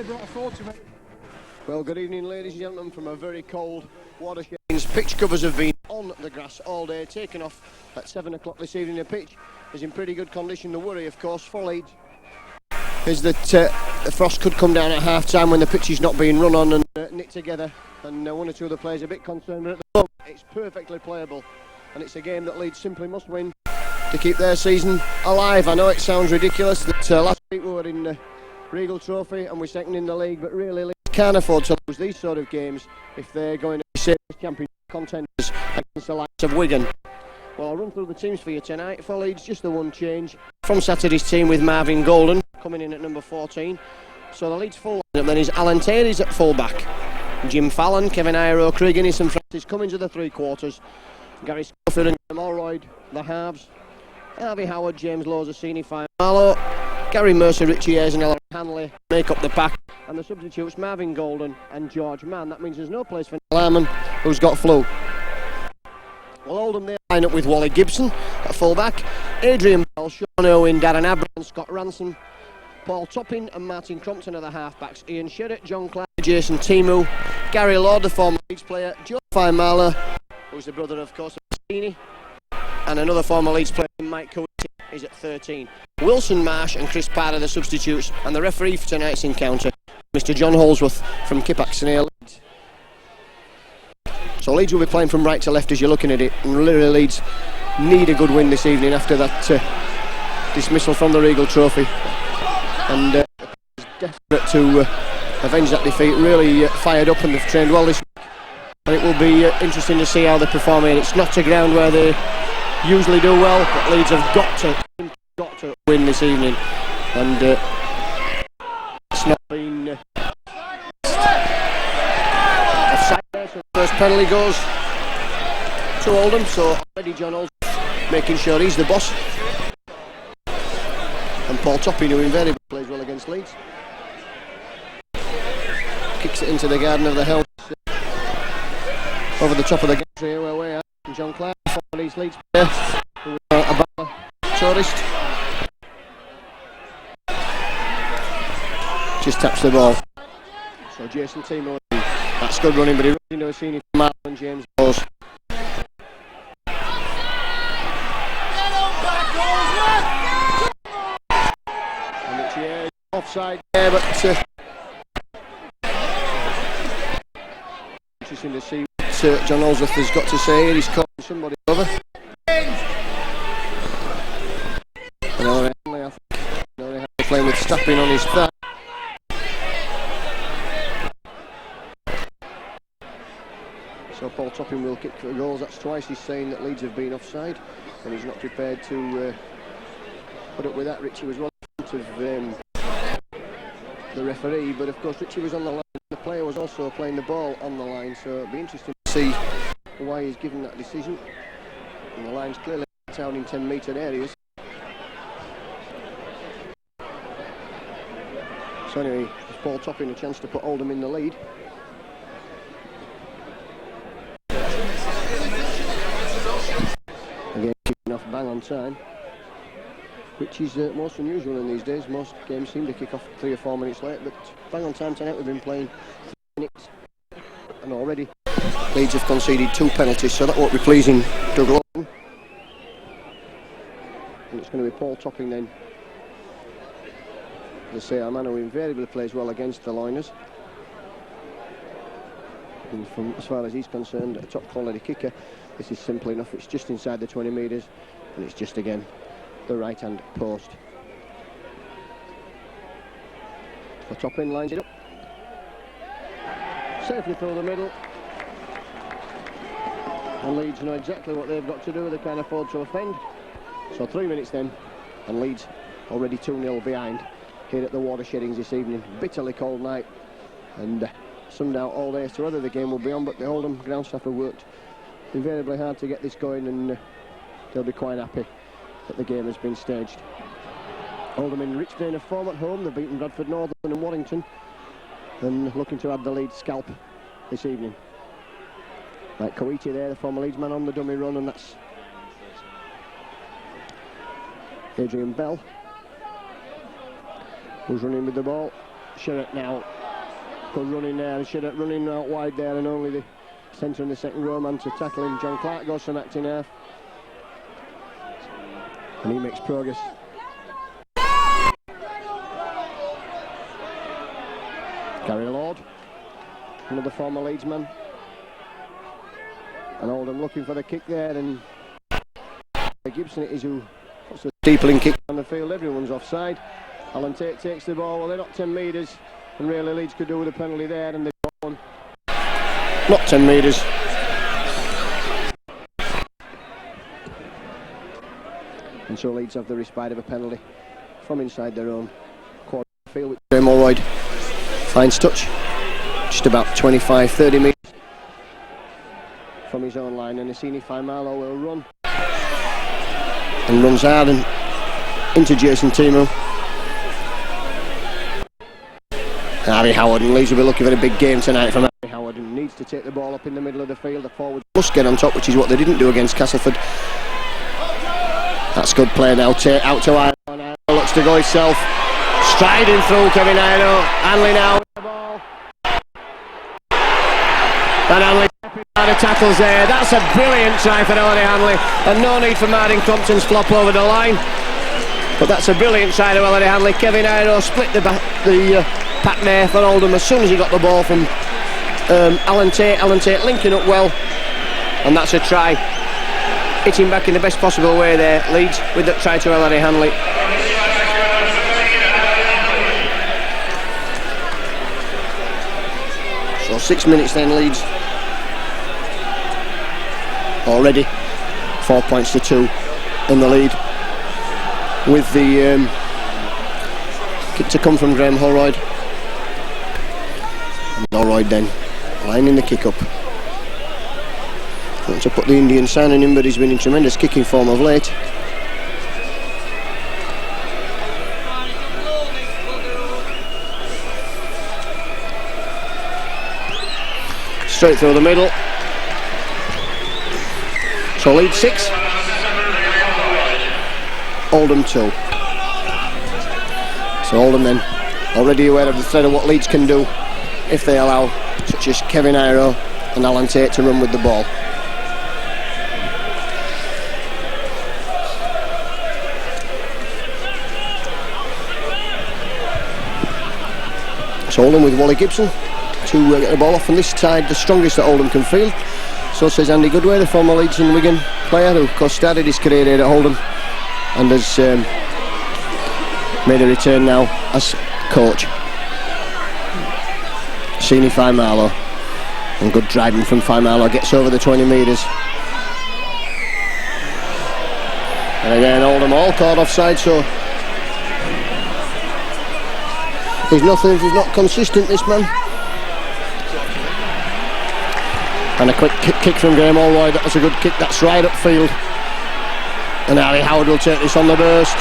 only brought a photo. Well, good evening, ladies and gentlemen, from a very cold Watersheddings. Pitch covers have been on the grass all day, taken off at 7 o'clock this evening. The pitch is in pretty good condition. The worry, of course, for Leeds is that the frost could come down at half-time when the pitch is not being run on and knit together, and one or two of the players are a bit concerned, but at the moment it's perfectly playable, and it's a game that Leeds simply must win to keep their season alive. I know it sounds ridiculous that last week we were in the Regal Trophy and we're second in the league, but really Leeds can't afford to lose these sort of games if they're going to be serious championship contenders against the likes of Wigan. Well, I'll run through the teams for you tonight. For Leeds, just the one change from Saturday's team with Marvin Golden coming in at number 14. So the Leeds full lineup then is Alan Taylor's at full-back, Jim Fallon, Kevin Iro, Craig Innes and Francis Cummins are the three-quarters, Gary Schofield and Graham Allroyd, the halves, Harvey Howard, James Lozasini, Fire Marlowe, Gary Mercer, Richie Ayres and Ellen Hanley make up the pack, and the substitutes Marvin Golden and George Mann. That means there's no place for Neil Harmon, who's got flu. Well, Oldham they line up with Wally Gibson at full-back, Adrian Bell, Sean Owen, Darren Abraham, Scott Ransom, Paul Toppin and Martin Crompton are the half-backs, Ian Sherratt, John Clark, Jason Timu, Gary Lord, the former Leeds player, Joe Firemarler, who's the brother, of course, of Steeney, and another former Leeds player, Mike Coetzee, is at 13. Wilson Marsh and Chris Parr are the substitutes, and the referee for tonight's encounter, Mr John Holsworth from Kippax Leeds. So Leeds will be playing from right to left as you're looking at it, and literally Leeds need a good win this evening after that dismissal from the Regal Trophy, and is desperate to avenge that defeat. Really fired up, and they've trained well this week, and it will be interesting to see how they perform here. It's not a ground where they usually do well, but Leeds have got to win this evening, and it's not been offside there, so the first penalty goes to Oldham. So already John Holsworth making sure he's the boss, and Paul Toppin, who invariably plays well against Leeds, kicks it into the garden of the house over the top of the gantry where we are. And John Clark, former Leeds player, who was a Bala tourist, just taps the ball. So Jason Timo, that's good running, but he really never seen it from Marlon and James Bowes. And it's offside there, but interesting to see what John Holsworth has got to say here. He's calling somebody over. Another Henley, I think. Another Henley playing with Stapping on his thigh. So Paul Toppin will kick for goals. That's twice he's saying that Leeds have been offside, and he's not prepared to put up with that. Richie was well in front of the referee, but of course Richie was on the line. The player was also playing the ball on the line, so it'll be interesting to see why he's given that decision. And the line's clearly out in 10-metre areas. So anyway, Paul Toppin a chance to put Oldham in the lead. Again, kicking off bang on time, which is most unusual in these days. Most games seem to kick off 3 or 4 minutes late, but bang on time tonight. We've been playing 3 minutes, and already Leeds have conceded 2 penalties, so that won't be pleasing Doug Lawton. And it's going to be Paul Toppin then. As I say, a man who invariably plays well against the Liners. And from as far as he's concerned, a top quality kicker. This is simple enough. It's just inside the 20 metres, and it's just again the right hand post. The Toppin lines it up safely through the middle, and Leeds know exactly what they've got to do. They can't afford to offend. So 3 minutes then, and Leeds already 2-0 behind here at the Watersheddings this evening. Bitterly cold night, and some doubt all day as to whether the game will be on, but the Oldham ground staff have worked invariably hard to get this going, and they'll be quite happy that the game has been staged. Oldham in rich vein of form at home. They've beaten Bradford Northern and Warrington, and looking to add the Leeds scalp this evening. Like Coetzee there, the former Leeds man on the dummy run, and that's Adrian Bell, who's running with the ball. Sherratt now Good running there, and should have running out wide there, and only the centre and the second row man to tackle him. John Clark goes from acting half, and he makes progress. Gary Lord, another former Leeds man, and Oldham looking for the kick there, and Gibson it is who puts the steepling kick on the field. Everyone's offside. Alan Tate takes the ball. Well, they're not 10 metres, and really Leeds could do with a penalty there, and they've got one. Not 10 metres. And so Leeds have the respite of a penalty from inside their own quarter field, with Graham Allroyd finds touch just about 25-30 metres from his own line, and Assini Faimalo will run and runs hard and into Jason Timu. Harry Howard, and Leeds will be looking for a big game tonight from Harry Howard, and needs to take the ball up in the middle of the field. The forwards must get on top, which is what they didn't do against Castleford. That's good play now. Tate out to Iro. Iro looks to go himself. Striding through Kevin Iro. Hanley now with the ball. And Hanley stepping out of tackles there. That's a brilliant try for Ellery Hanley. And no need for Martin Crompton's flop over the line. But that's a brilliant try to Ellery Hanley. Kevin Iro split the pack there for Oldham as soon as he got the ball from Alan Tate. Alan Tate linking up well. And that's a try. Hitting back in the best possible way there, Leeds, with that try to Ellery Hanley. So 6 minutes then, Leeds. Already 4 points to 2 in the lead. With the kick to come from Graham Holroyd. And Holroyd then lining the kick up. To put the Indian sign on him, but he's been in tremendous kicking form of late. Straight through the middle. So Leeds 6, Oldham 2. So Oldham then already aware of the threat of what Leeds can do if they allow such as Kevin Iro and Alan Tate to run with the ball. So Oldham with Wally Gibson to get the ball off on this side, the strongest that Oldham can field. So says Andy Goodway, the former Leeds and Wigan player, who of course started his career here at Oldham and has made a return now as coach. Assini Faimalo, and good driving from Faimalo, gets over the 20 metres. And again Oldham all caught offside, so he's nothing if he's not consistent, this man. And a quick kick from Graham Allroyd. That was a good kick, that's right upfield. And Harry Howard will take this on the burst.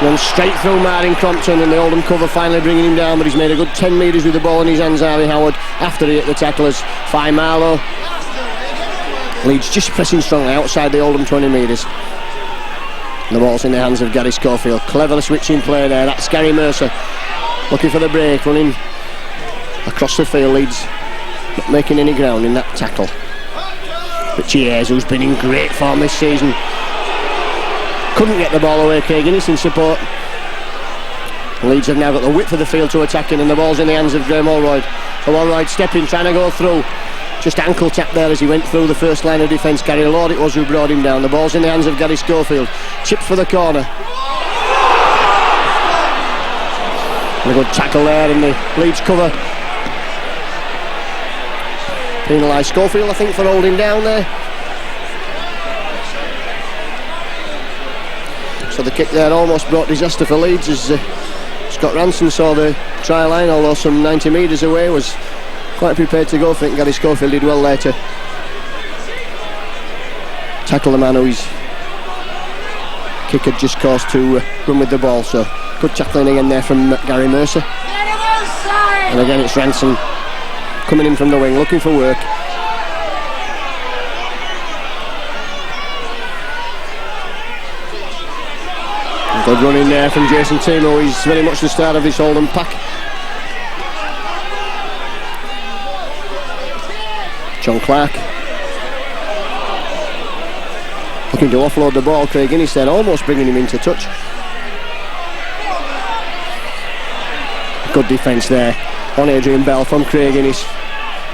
Runs straight through Martin Crompton, and the Oldham cover finally bringing him down, but he's made a good 10 metres with the ball in his hands, Harry Howard, after he hit the tacklers. Faimalo. Leeds just pressing strongly outside the Oldham 20 metres. The ball's in the hands of Gary Schofield. Clever switching play there. That's Gary Mercer looking for the break, running across the field. Leeds not making any ground in that tackle. Richie Ayres, who's been in great form this season, couldn't get the ball away. Craig Innes in support. Leeds have now got the width of the field to attack in, and the ball's in the hands of Graham Allroyd. So Allroyd stepping, trying to go through. Just ankle tap there as he went through the first line of defence. Gary Lord it was who brought him down. The ball's in the hands of Gary Schofield. Chip for the corner. And a good tackle there in the Leeds cover. Penalised Schofield, I think, for holding down there. So the kick there almost brought disaster for Leeds as Scott Ranson saw the try line, although some 90 metres away, was quite prepared to go for it. Gary Schofield did well there to tackle the man who his kick had just caused to run with the ball. So good tackling again there from Gary Mercer. And again it's Ranson coming in from the wing, looking for work. Good running there from Jason Timu. He's very much the start of this Oldham pack. John Clark looking to offload the ball. Craig Innes there, almost bringing him into touch. Good defence there on Adrian Bell from Craig Innes.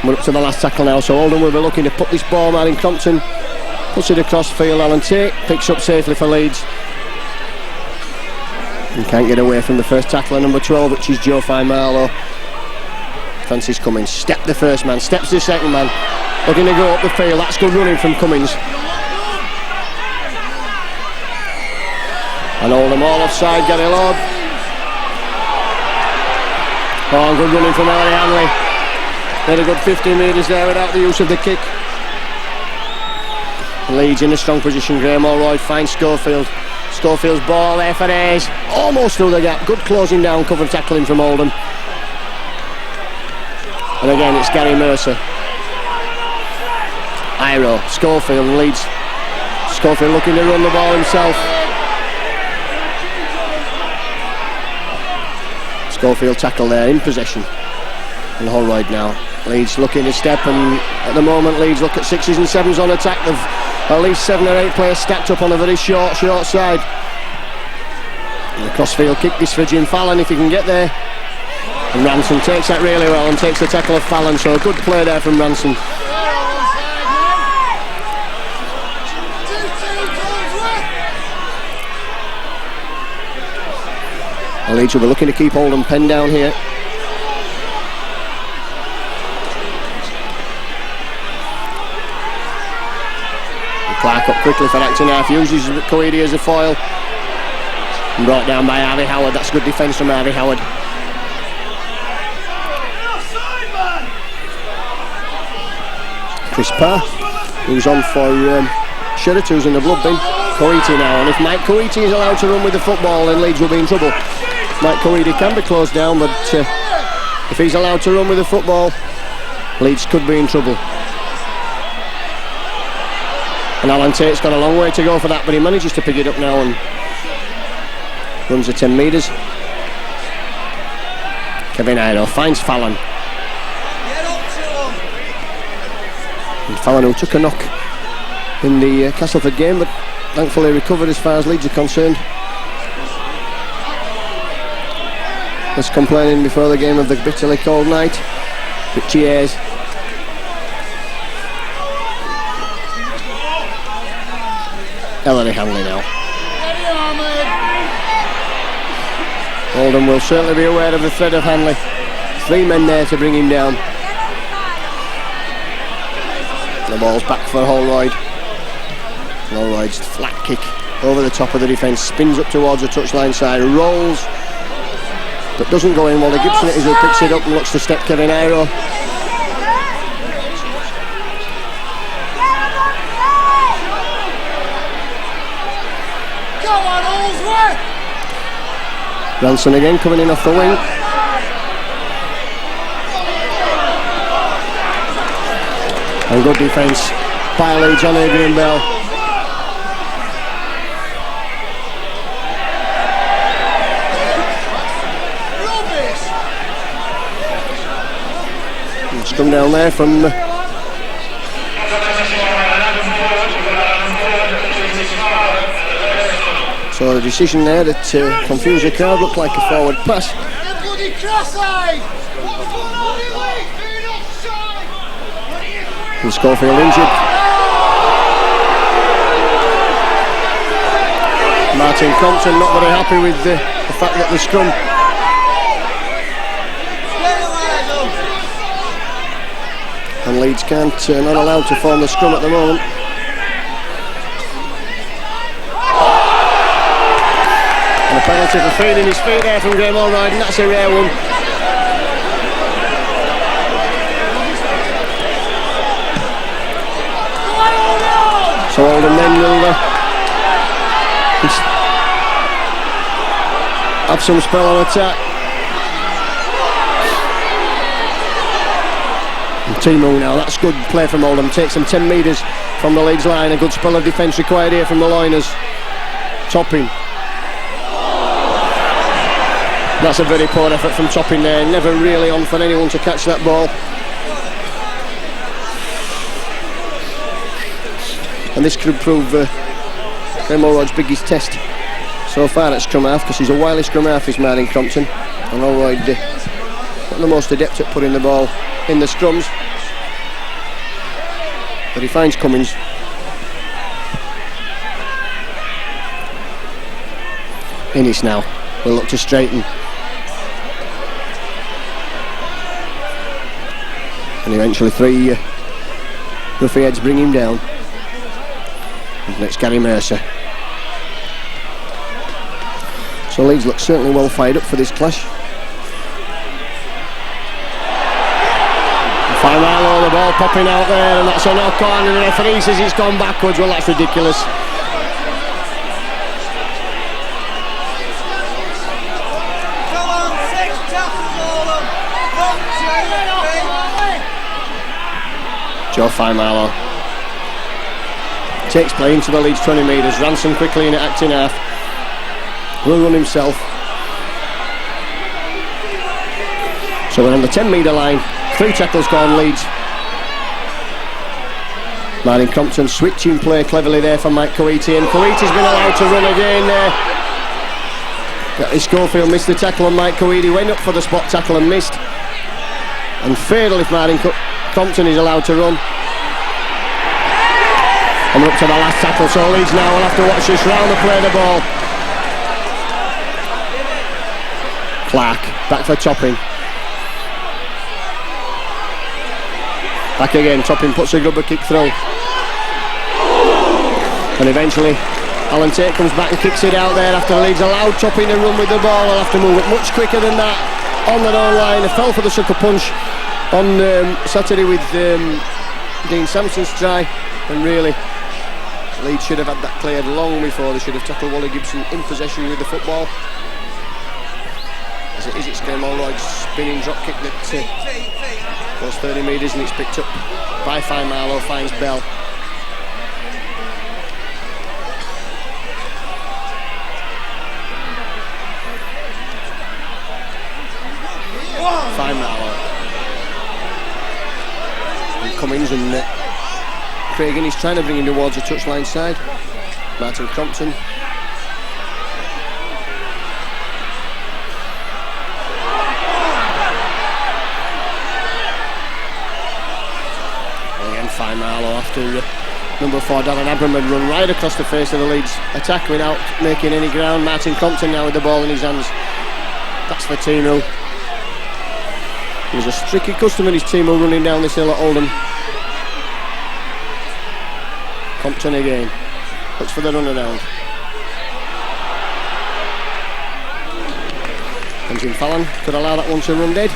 We're up to the last tackle now, so Oldham will be looking to put this ball. Martin Crompton puts it across field. Alan Tate picks up safely for Leeds and can't get away from the first tackler, number 12, which is Joe Marlow. Francis Cummins stepped the first man, steps the second man, looking to go up the field. That's good running from Cummins. And Oldham all offside. Gary Lord. Oh, good running from Ellie Hanley. Had a good 50 metres there without the use of the kick. Leeds in a strong position. Graham Allroyd finds Schofield. Schofield's ball there for Hayes. Almost through the gap. Good closing down, cover tackling from Oldham. And again it's Gary Mercer. Iro, Schofield and Leeds. Schofield looking to run the ball himself. Schofield tackle there in possession. And Holroyd now. Leeds looking to step, and at the moment Leeds look at 6s and 7s on attack. They've at least 7 or 8 players stacked up on a very short side. And the crossfield kick this for Jim Fallon if he can get there. And Ranson takes that really well and takes the tackle of Fallon, so a good play there from Ranson. The Leeds will be looking to keep Oldham penned down here. Clark up quickly for Acton. Uses Coedy as a foil. And brought down by Harvey Howard. That's good defence from Harvey Howard. Chris Parr, who's on for Sheridan, who's in the blood bin. Coedy now. And if Mike Coedy is allowed to run with the football, then Leeds will be in trouble. Mike Coedy can be closed down, but if he's allowed to run with the football, Leeds could be in trouble. And Alan Tate's got a long way to go for that, but he manages to pick it up now and runs the 10 metres. Kevin Iro finds Fallon. And Fallon, who took a knock in the Castleford game, but thankfully recovered as far as Leeds are concerned. Was complaining before the game of the bitterly cold night. Richie Hayes. Ellery Hanley now. Oldham will certainly be aware of the threat of Hanley. 3 men there to bring him down. The ball's back for Holroyd. Holroyd's flat kick over the top of the defence, spins up towards the touchline side, rolls, but doesn't go in. While the Gibson is who picks it up and looks to step Kevin Iro. Ranson again coming in off the wing. And good defence by Leeds on Adrian Bell. It's come down there from so the decision there that confused the crowd, looked like a forward pass. And Schofield injured. Martin Compton not very happy with the fact that the scrum and Leeds can't, not allowed to form the scrum at the moment. And a penalty for feeding his feet there from Graham Allroyd, and that's a rare one. So Oldham then will have some spell on attack. And Timo now, that's good play from Oldham, takes them 10 metres from the Leeds line. A good spell of defence required here from the Loiners. Topping. That's a very poor effort from Topping there, never really on for anyone to catch that ball. And this could prove Graham Allroyd's biggest test so far at scrum half, because he's a wily scrum half, is Martin Crompton. And Allroyd not the most adept at putting the ball in the scrums. But he finds Cummins. Innes now will look to straighten. And eventually 3 roughy heads bring him down. And next, Gary Mercer. So Leeds look certainly well fired up for this clash. Finalo, the ball popping out there, and that's a knock on, and the referee says it's gone backwards. Well, that's ridiculous. Joe Finalo takes play into the Leeds 20 metres. Ransom quickly in at acting half. Will run himself. So we're on the 10 metre line. 3 tackles gone, Leeds. Martin Crompton switching play cleverly there for Mike Coiti, and Coiti's been allowed to run again there. Schofield missed the tackle on Mike Coiti, went up for the spot tackle and missed. And fatal if Martin Crompton is allowed to run. And we're up to the last tackle, so Leeds now will have to watch this round and play the ball. Clark, back for Topping. Back again, Topping puts a rubber kick through. And eventually Alan Tate comes back and kicks it out there after Leeds allowed Topping to run with the ball. They'll have to move it much quicker than that on their own line. They fell for the sucker punch on Saturday with Dean Sampson's try, and really Leeds should have had that cleared long before. They should have tackled Wally Gibson in possession with the football. As it is, it's Graham Allroyd's spinning drop kick that goes 30 metres, and it's picked up by Finalo, finds Bell. Finalo. And Cummins and Craig Innes trying to bring him towards the touchline side. Martin Crompton. Finalo after number 4 Darren Abram had run right across the face of the Leeds attack without making any ground. Martin Crompton now with the ball in his hands. That's for Timo. He's a tricky customer, his Timo, running down this hill at Oldham. Crompton again. Looks for the run around. Benjamin Fallon could allow that one to run dead.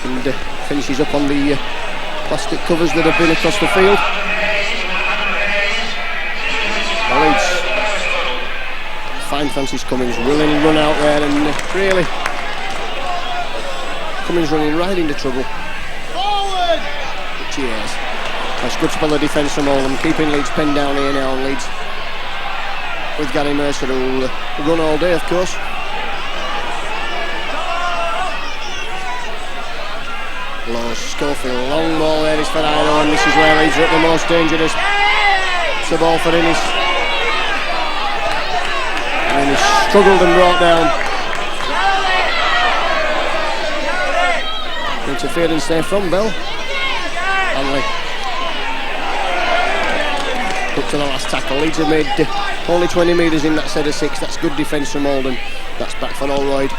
And finishes up on the plastic covers that have been across the field. Leeds find Francis Cummins willing to run out there, and really Cummins running right into trouble. Forward! Cheers. That's good spell of defence from Oldham, keeping Leeds pinned down here now, and Leeds with Gary Mercer who'll run all day, of course. Low Schofield, long ball there is for Iro, and this is where Leeds are at the most dangerous. It's the ball for Innes. And Innes struggled and brought down. Interference there from Bell. Hanley. Up to the last tackle. Leeds have made only 20 metres in that set of 6. That's good defence from Oldham. That's back for Allroyd.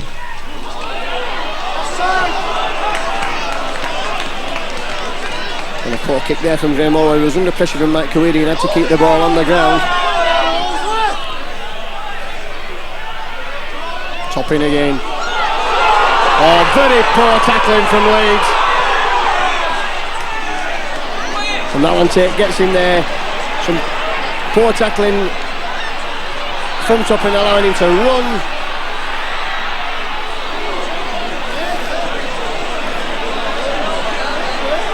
And a poor kick there from Graham Allroyd, who was under pressure from Mike Coidi and had to keep the ball on the ground. Topping again. Oh, very poor tackling from Leeds. And Alan Tate gets in there. Some poor tackling from Topping, allowing him to run.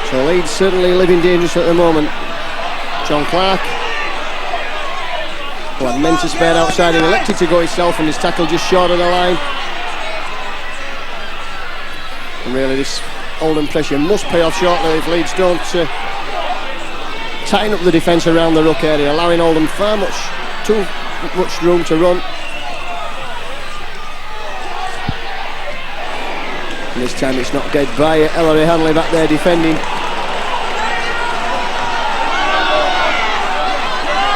So Leeds certainly living dangerous at the moment. John Clark, who had men to spare outside, and elected to go himself, and his tackle just short of the line. And really this Oldham pressure must pay off shortly if Leeds don't tying up the defence around the ruck area, allowing Oldham too much room to run. And this time it's not dead by Ellery Hanley back there defending.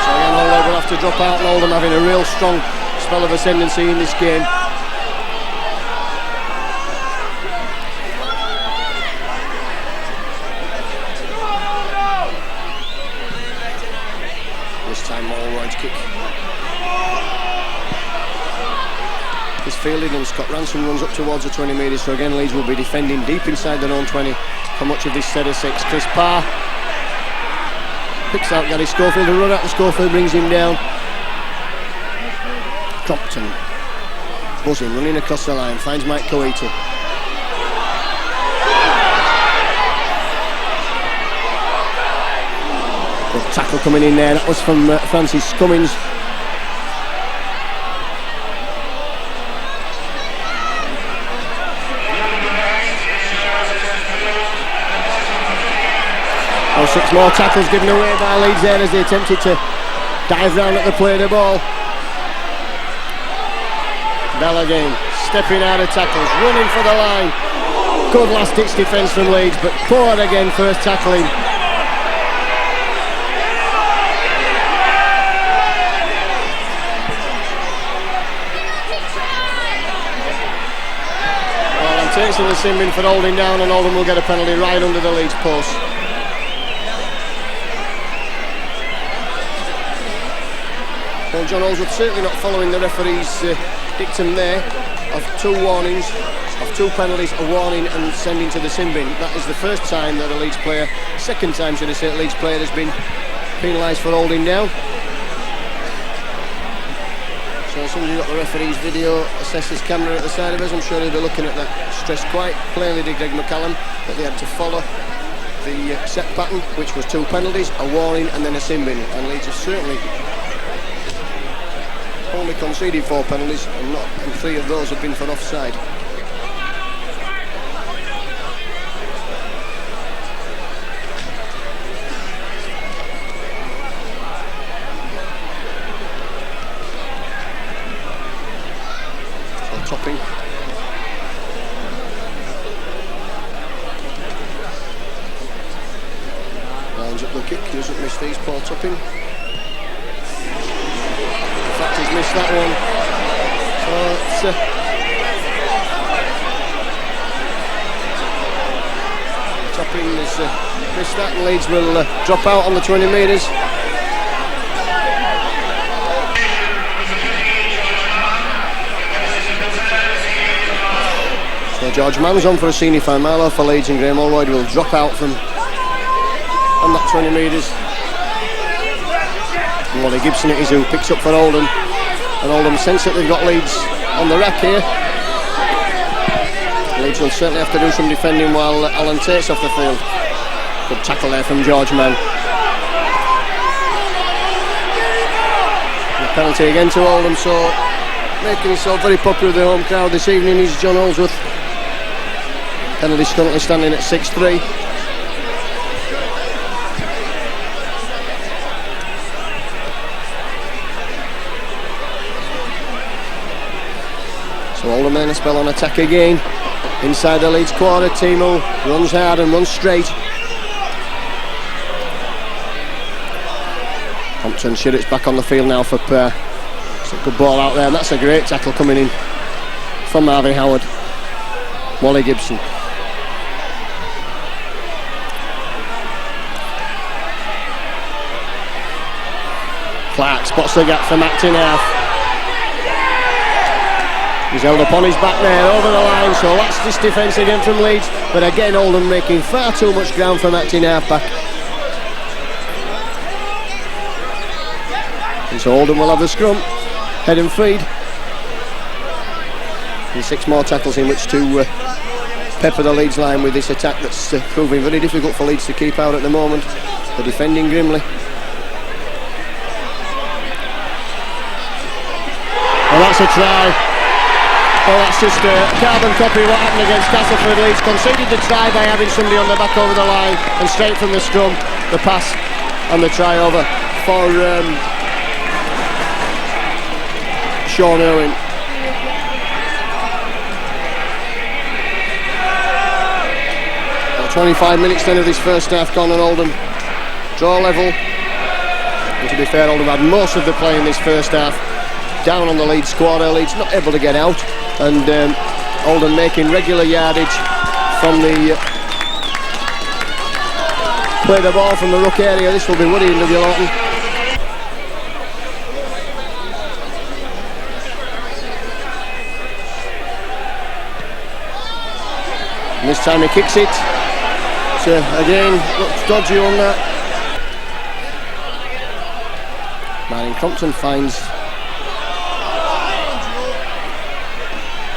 So again, Oldham will have to drop out, and Oldham having a real strong spell of ascendancy in this game. Kick. It's fielded and Scott Ransom runs up towards the 20 metres, so again Leeds will be defending deep inside their own 20 for much of this set of 6. Chris Parr picks out Gary Schofield, a run out to Schofield brings him down. Crompton buzzing, running across the line, finds Mike Coetti. Good tackle coming in there, that was from Francis Cummins. Oh, 6 more tackles given away by Leeds there as they attempted to dive round at the play of the ball. Bell again, stepping out of tackles, running for the line. Good last ditch defence from Leeds, but poor again first tackling. Takes in the sin bin for holding down, and Oldham will get a penalty right under the Leeds post. Well, John Holsworth certainly not following the referee's dictum there of 2 warnings, of 2 penalties, a warning and sending to the sin bin. That is the first time that a Leeds player, second time should I say, a Leeds player has been penalised for holding down. So somebody's got the referee's video, assess his camera at the side of us. I'm sure he'll be looking at that. Stressed quite plainly to Greg McCallum that they had to follow the set pattern, which was 2 penalties, a warning and then a sin bin. And Leeds have certainly only conceded 4 penalties, and 3 of those have been for offside. Topping. Lines up the kick, he doesn't miss these, Paul Topping. In fact, he's missed that one. So Topping has missed that, and Leeds will drop out on the 20 metres. George Mann's on for a senior fine Milo for Leeds, and Graham Allroyd will drop out from on that 20 metres. And Wally Gibson it is who picks up for Oldham, and Oldham sense that they've got Leeds on the rack here. Leeds will certainly have to do some defending while Alan Tate's off the field. Good tackle there from George Mann. And a penalty again to Oldham, so making himself very popular with the home crowd this evening is John Holsworth. Penalty's currently standing at 6-3. So Oldham then a spell on attack again. Inside the Leeds quarter, Timo runs hard and runs straight. Compton Shirrett's back on the field now for Perr. It's a good ball out there, and that's a great tackle coming in from Harvey Howard. Wally Gibson. Clark spots the gap for McTinarth. He's held up on his back there, over the line, so that's this defence again from Leeds. But again, Oldham making far too much ground for McTinarth back. And so Oldham will have the scrum, head and feed. And 6 more tackles in which to pepper the Leeds line with this attack that's proving very difficult for Leeds to keep out at the moment. They're defending grimly. Well, that's a try. Well, that's just a carbon copy of what happened against Castleford. Leeds conceded the try by having somebody on the back over the line, and straight from the scrum, the pass and the try over for Sean Irwin. Well, 25 minutes then of this first half gone on Oldham. Draw level. And to be fair, Oldham had most of the play in this first half. Down on the Leeds squad, Leeds not able to get out, and Oldham making regular yardage from the play the ball from the ruck area. This will be Woody and W. Lawton. And this time he kicks it. So again, looks dodgy on that. Martin Compton finds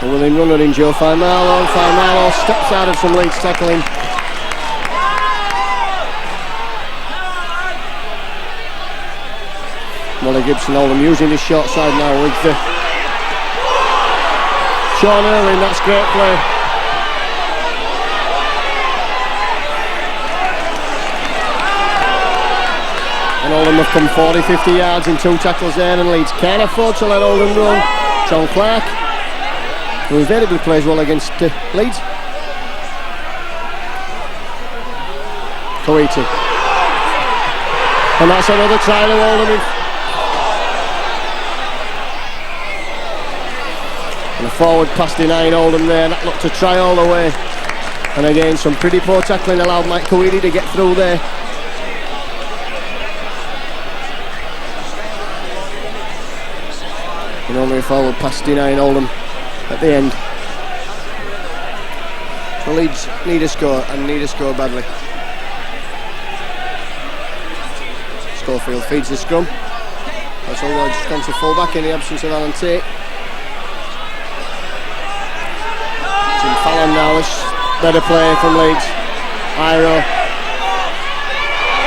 a willing runner in Joe Faimalo. Faimalo steps out of some Leeds tackling. Molly Gibson, Oldham using his short side now with Sean Irwin. That's great play. And Oldham have come 40-50 yards in 2 tackles there, and Leeds can't afford to let Oldham run. John Clark, who invariably plays well against Leeds. Coiti. And that's another try to Oldham. And a forward pass denying Oldham there. That looked to try all the way. And again, some pretty poor tackling allowed Mike Coiti to get through there. And only a forward pass denying Oldham at the end. So Leeds need a score, and need a score badly. Schofield feeds the scrum. That's Allroyd's defensive full-back in the absence of Alan Tate. Tim Fallon now, this better play from Leeds. Iro.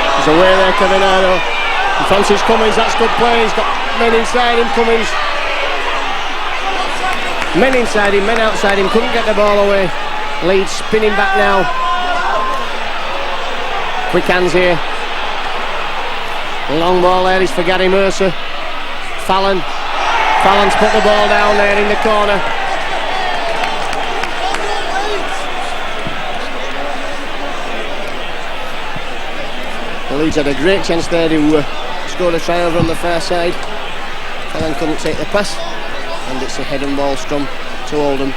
There's a way there, Kevin Iro. And Francis Cummins, that's good play. He's got men inside him, Cummins. Men inside him, men outside him, couldn't get the ball away. Leeds spinning back now. Quick hands here. Long ball there is for Gary Mercer. Fallon's put the ball down there in the corner. The Leeds had a great chance there to score a try over on the far side. Fallon couldn't take the pass, and it's a head and ball scrum to Oldham.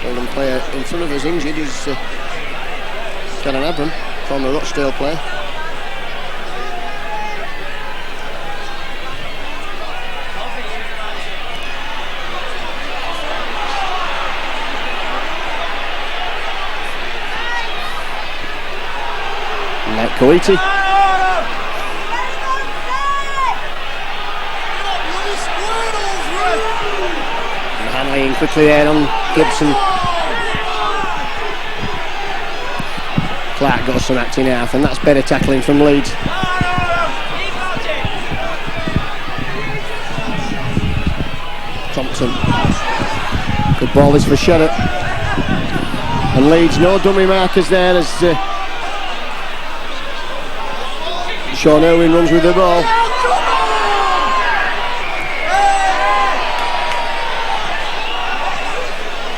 Oldham player in front of us injured is Karen Abram, former Rochdale player. And that Coiti. And handling quickly there on Gibson. Clark got some acting half, and that's better tackling from Leeds. Thompson. Good ball this for Sherratt. And Leeds, no dummy markers there as Sean Irwin runs with the ball.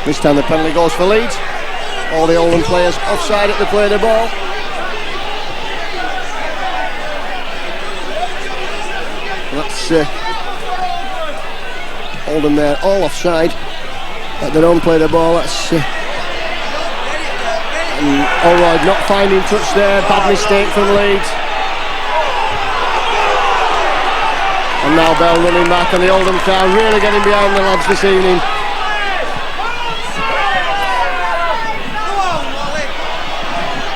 This time the penalty goes for Leeds. All the Oldham players offside at the play of the ball. That's Oldham there, all offside at their own play of the ball. That's Allroyd not finding touch there. Bad mistake from Leeds. And now Bell running back, and the Oldham crowd really getting behind the lads this evening.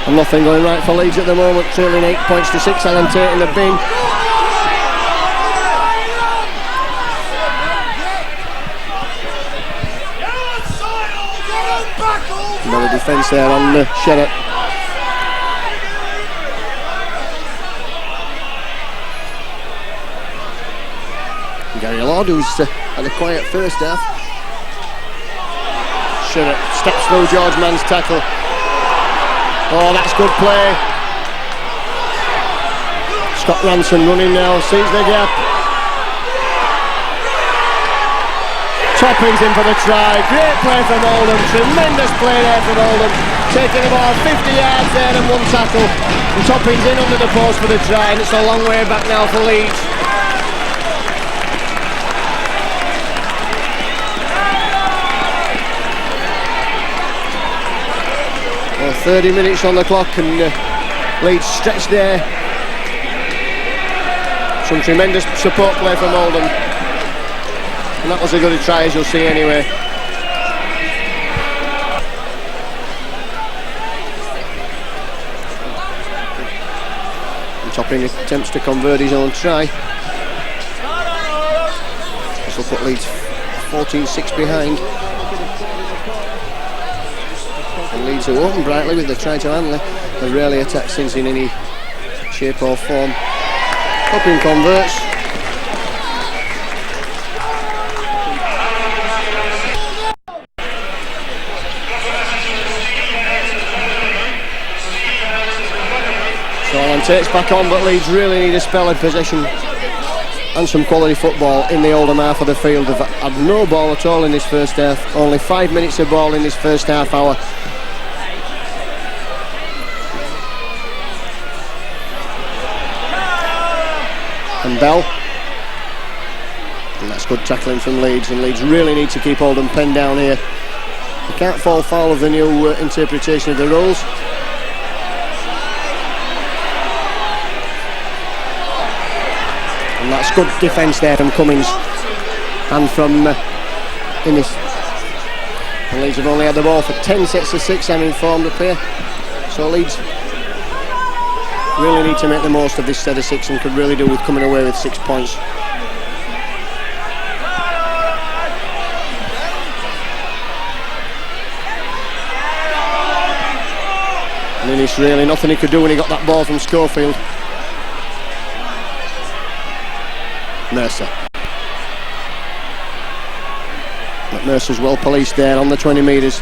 And nothing going right for Leeds at the moment, trailing 8 points to 6. Alan Tate in the bin. Another defence there on Sherratt. Gary Lord, who's had a quiet first half. Sherratt steps through George Mann's tackle. Oh, that's good play. Scott Ranson running now, sees the gap. Toppings in for the try. Great play from Oldham. Tremendous play there from Oldham. Taking about 50 yards there and one tackle. And Toppings in under the post for the try, and it's a long way back now for Leeds. Well, 30 minutes on the clock and Leeds stretched there. Some tremendous support play from Oldham. And that was as good a try as you'll see anyway. And Topping attempts to convert his own try. This will put Leeds 14-6 behind. And Leeds are open brightly with the try to Hanley. They've rarely attacked since in any shape or form. Topping converts. Solon takes back on, but Leeds really need a spell of possession and some quality football in the Oldham half of the field. They've had no ball at all in this first half. Only 5 minutes of ball in this first half hour. And Bell. And that's good tackling from Leeds, and Leeds really need to keep Oldham penned down here. They can't fall foul of the new interpretation of the rules. And that's good defence there from Cummins and from Innes. And Leeds have only had the ball for 10 sets of 6, I'm informed up here. So Leeds really need to make the most of this set of 6 and could really do with coming away with 6 points. And Innes really nothing he could do when he got that ball from Schofield. Mercer. But Mercer's well policed there on the 20 metres.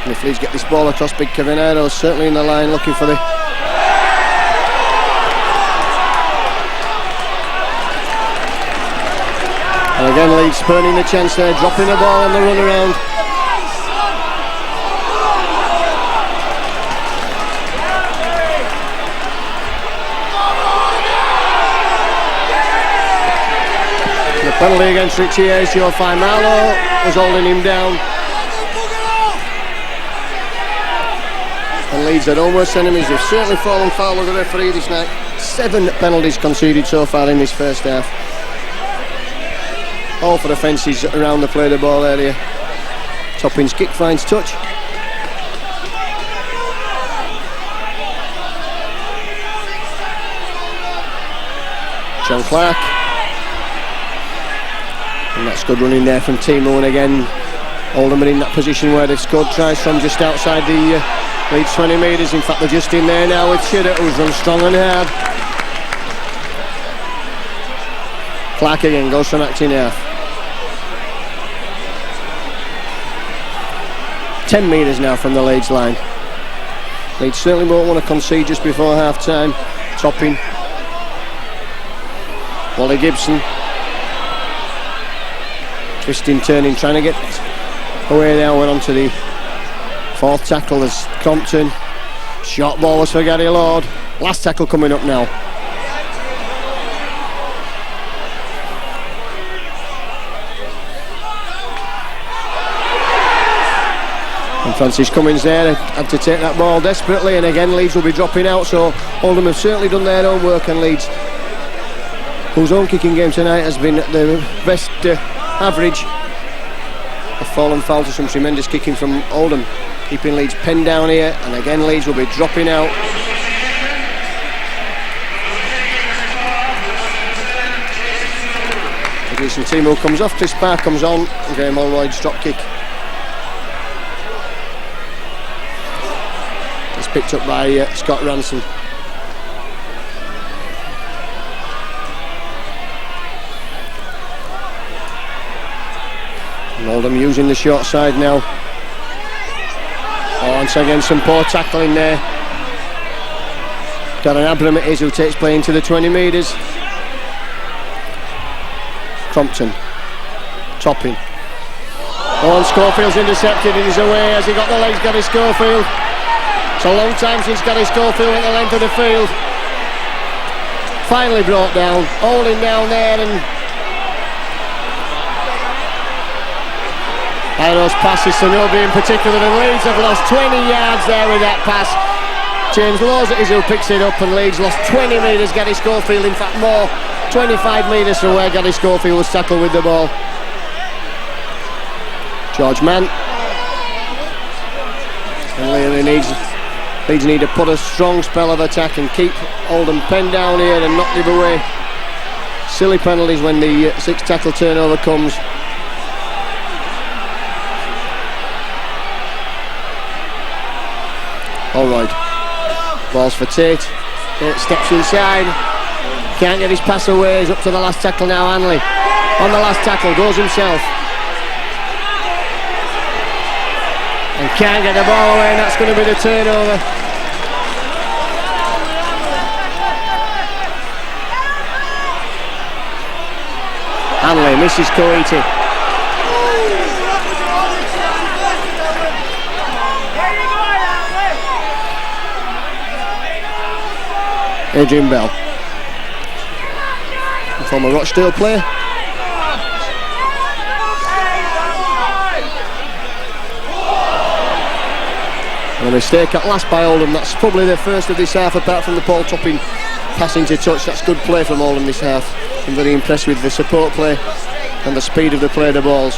And if Leeds get this ball across, Big Cavanero's certainly in the line looking for the... And again Leeds spurning the chance there, dropping the ball on the run around. The penalty against Richie Hayes, you'll find Marlowe was holding him down. And Leeds are almost enemies. They've certainly fallen foul of the referee this night. 7 penalties conceded so far in this first half. All for offences around the play of the ball area. Topping's kick finds touch. John Clark. And that's good running there from Timo, and again Oldham are in that position where they've scored tries from just outside the Leeds 20 metres. In fact, they're just in there now with Chidder, who's run strong and hard. Clark again goes from acting half. 10 metres now from the Leeds line. Leeds certainly won't want to concede just before half time. Topping. Wally Gibson. Twisting, turning, trying to get away now. Went on to the 4th tackle as Crompton. Short ball was for Gary Lord. Last tackle coming up now. And Francis Cummins there had to take that ball desperately, and again Leeds will be dropping out, so Oldham have certainly done their own work, and Leeds, whose own kicking game tonight has been at the best average, have fallen foul to some tremendous kicking from Oldham, keeping Leeds penned down here, and again Leeds will be dropping out. Gleeson Timo comes off, Chris Parr comes on, and Graham Holroyd's drop kick. It's picked up by Scott Ranson. Oldham using the short side now. Once again, some poor tackling there. Darren Abram it is who takes play into the 20 metres. Crompton, Topping. Schofield's intercepted and he's away. Has he got the legs, Gary Schofield? It's a long time since Gary Schofield went the length of the field. Finally brought down, holding down there, and those passes to nobody in particular, and Leeds have lost 20 yards there with that pass. James Lowes it is who picks it up, and Leeds lost 20 metres. Gary Schofield, in fact more, 25 metres from where Gary Schofield was tackled with the ball. George Mann. And really Leeds need to put a strong spell of attack and keep Oldham penned down here and knock them away. Silly penalties when the 6 tackle turnover comes. Alright, balls for Tate. Tate steps inside, can't get his pass away. He's up to the last tackle now. Hanley on the last tackle, goes himself and can't get the ball away, and that's going to be the turnover. Hanley misses Coiti. Adrian Bell, former Rochdale player. And a mistake at last by Oldham. That's probably their first of this half, apart from the Paul Topping passing to touch. That's good play from Oldham this half. I'm very impressed with the support play and the speed of the play of the balls.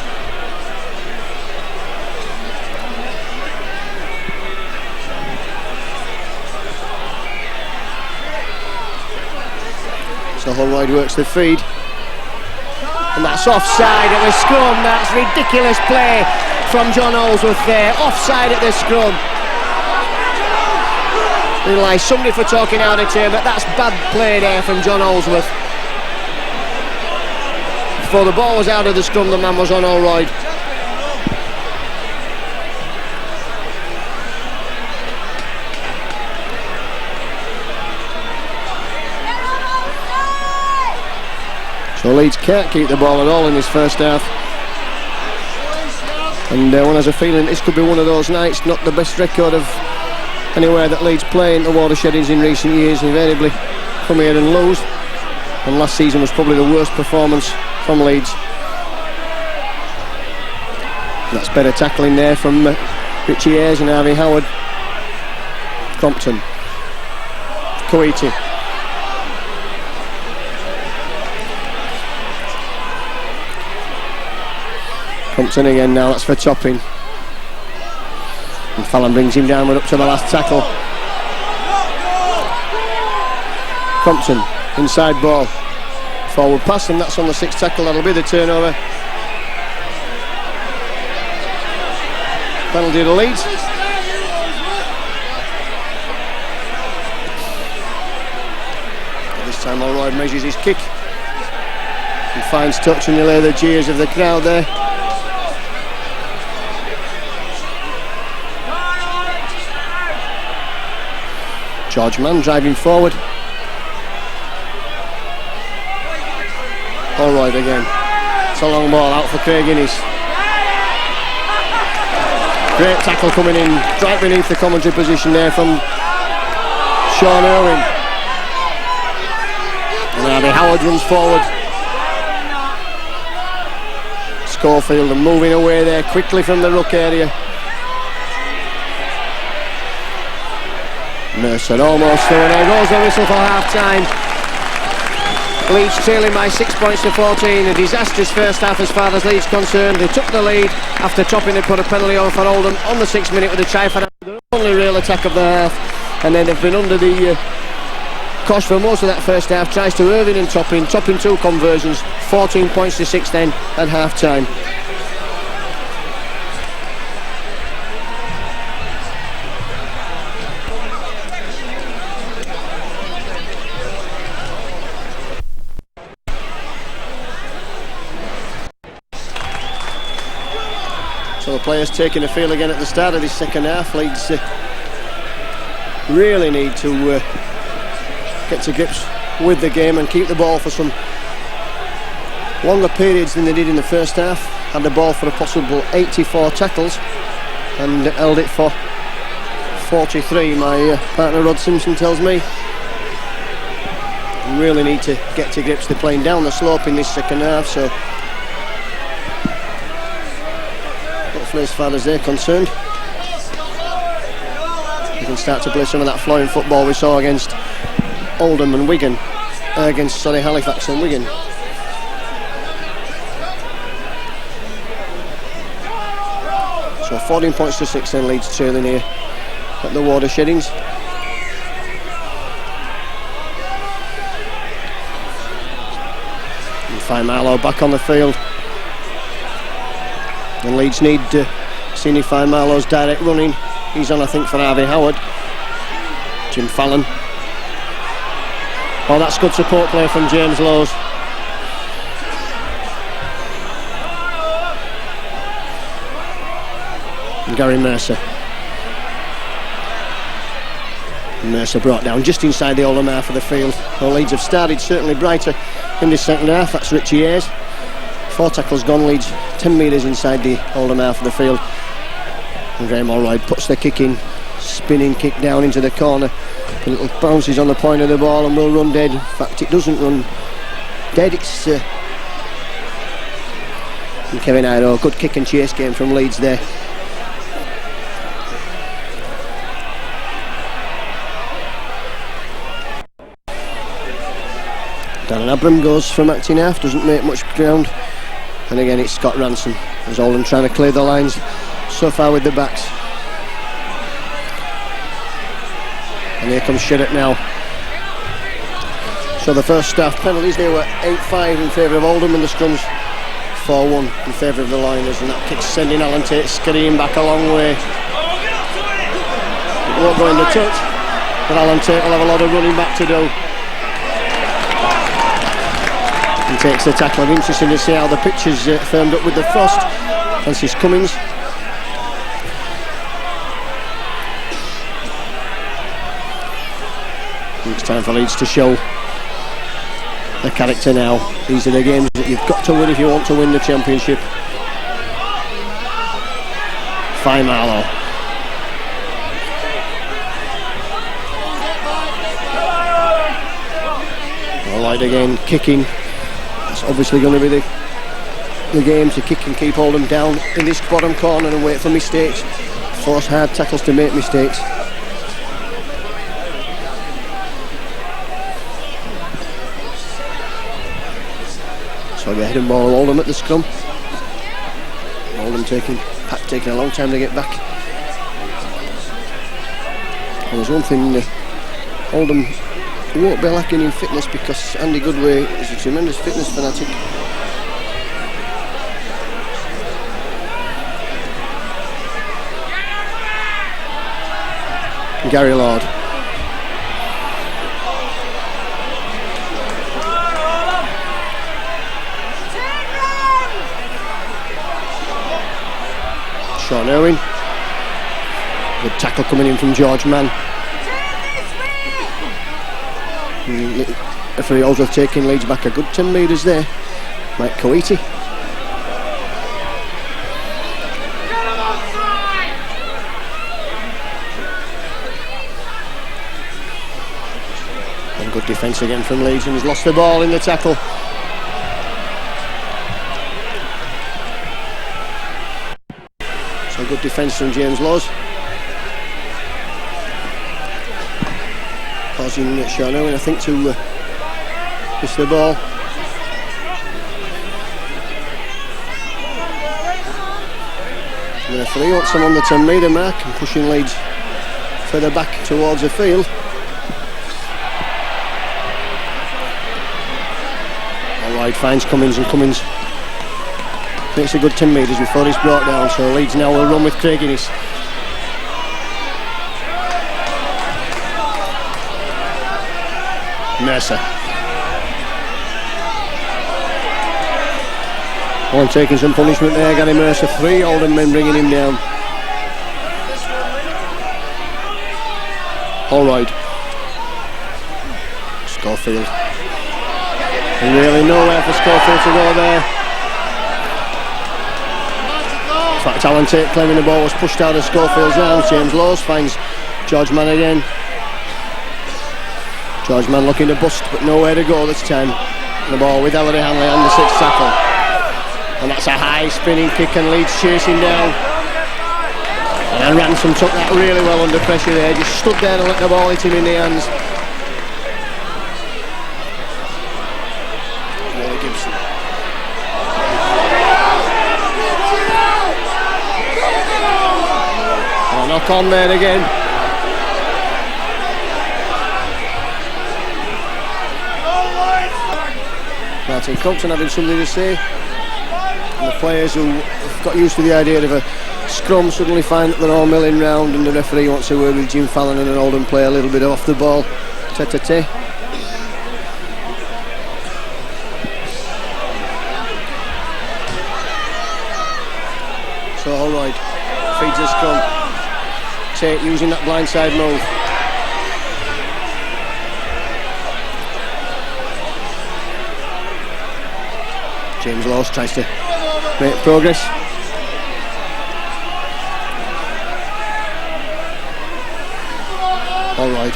So Holroyd works the feed, and that's offside at the scrum. That's ridiculous play from John Holsworth there. Offside at the scrum. Realise somebody for talking out of turn, but that's bad play there from John Holsworth. Before the ball was out of the scrum, the man was on Holroyd. So Leeds can't keep the ball at all in this first half, and one has a feeling this could be one of those nights. Not the best record of anywhere that Leeds play in the Watersheddings in recent years. Invariably come here and lose, and last season was probably the worst performance from Leeds. And that's better tackling there from Richie Ayres and Harvey Howard. Crompton, Coiti. Crompton again now, that's for Topping. And Fallon brings him downward up to the last tackle. Crompton, inside ball. Forward pass, and that's on the 6th tackle. That'll be the turnover. Penalty to Leeds. This time Holroyd measures his kick and finds touch, and you'll hear the jeers of the crowd there. George Mann driving forward. Holroyd again. It's a long ball out for Craig Innes. Great tackle coming in right beneath the commentary position there from Sean Irwin. And Harvey Howard runs forward. Schofield and moving away there quickly from the ruck area. Mercer almost through, and there goes the whistle for half-time. Leeds trailing by 6 points to 14. A disastrous first half as far as Leeds concerned. They took the lead after Topping had put a penalty on for Oldham on the 6th minute with a try for the only real attack of the half, and then they've been under the cosh for most of that first half. Tries to Irving and Topping 2 conversions, 14 points to 6 then at half-time. players taking the field again at the start of this second half. Leeds really need to get to grips with the game and keep the ball for some longer periods than they did in the first half. Had the ball for a possible 84 tackles and held it for 43, my partner Rod Simpson tells me. Really need to get to grips. They're playing down the slope in this second half, so hopefully as far as they're concerned we can start to play some of that flowing football we saw against Oldham and Wigan, Halifax and Wigan. So 14 points to 6 then, Leeds trailing here at the Watersheddings. And Marlow back on the field. And Leeds need seeing if Marlow's direct running. He's on, I think, for Harvey Howard. Jim Fallon. Oh, that's good support play from James Lowes. And Gary Mercer. Mercer brought down just inside the Oldham half of the field. Well, Leeds have started certainly brighter in this second half. That's Richie Ayres. 4 tackles gone, Leeds 10 metres inside the Oldham half of the field. And Graham Allroyd puts the kick in, spinning kick down into the corner. The little bounces on the point of the ball and will run dead. In fact, it doesn't run dead. It's and Kevin Ido, good kick and chase game from Leeds there. Dan Abram goes from acting half, doesn't make much ground, and again it's Scott Ransom as Oldham trying to clear the lines so far with the backs. And here comes Sheddock now. So the first half penalties, they were 8-5 in favour of Oldham, and the scrums 4-1 in favour of the Liners, and that kick's sending Alan Tate scurrying back a long way. It won't go in the touch, but Alan Tate will have a lot of running back to do. And takes the tackle. Interesting to see how the pitch is firmed up with the frost. Francis Cummins. It's time for Leeds to show their character now. These are the games that you've got to win if you want to win the championship. Fine Marlow. Allroyd again, kicking. It's obviously going to be the game to kick and keep Oldham down in this bottom corner and wait for mistakes. Force hard tackles to make mistakes. So we head and ball Oldham at the scrum. Oldham taking a long time to get back. And there's one thing Oldham won't be lacking in fitness, because Andy Goodway is a tremendous fitness fanatic. Gary Lord. Sean Irwin. Good tackle coming in from George Mann. Referee Aldrich taking Leeds back a good 10 metres there. Mike Coiti. And good defence again from Leeds, and he's lost the ball in the tackle. So good defence from James Lowes, causing Sean Owen, I think, to miss the ball. The referee wants him on the 10 metre mark and pushing Leeds further back towards the field. Allroyd finds Cummins, and Cummins makes a good 10 metres before he's brought down, so Leeds now will run with Craig Innes. Mercer. Oh, taking some punishment there, Gary Mercer. 3 Oldham men bringing him down. All right. Schofield. And really nowhere for Schofield to go there. In fact, Alan Tate claiming the ball was pushed out of Schofield's arms. James Lowes finds George Mann again. George Mann looking to bust, but nowhere to go this time. The ball with Ellery Hanley on the 6th tackle. And that's a high spinning kick, and Leeds chasing down. And Ransom took that really well under pressure there. Just stood there and let the ball hit him in the hands. Knock on there again. Martin Compton having something to say. And the players who have got used to the idea of a scrum suddenly find that they're all milling round, and the referee wants to work with Jim Fallon and an Oldham player a little bit off the ball. Tete. So Holroyd feeds a scrum. Tate using that blindside move. James Lowes tries to make progress. All right.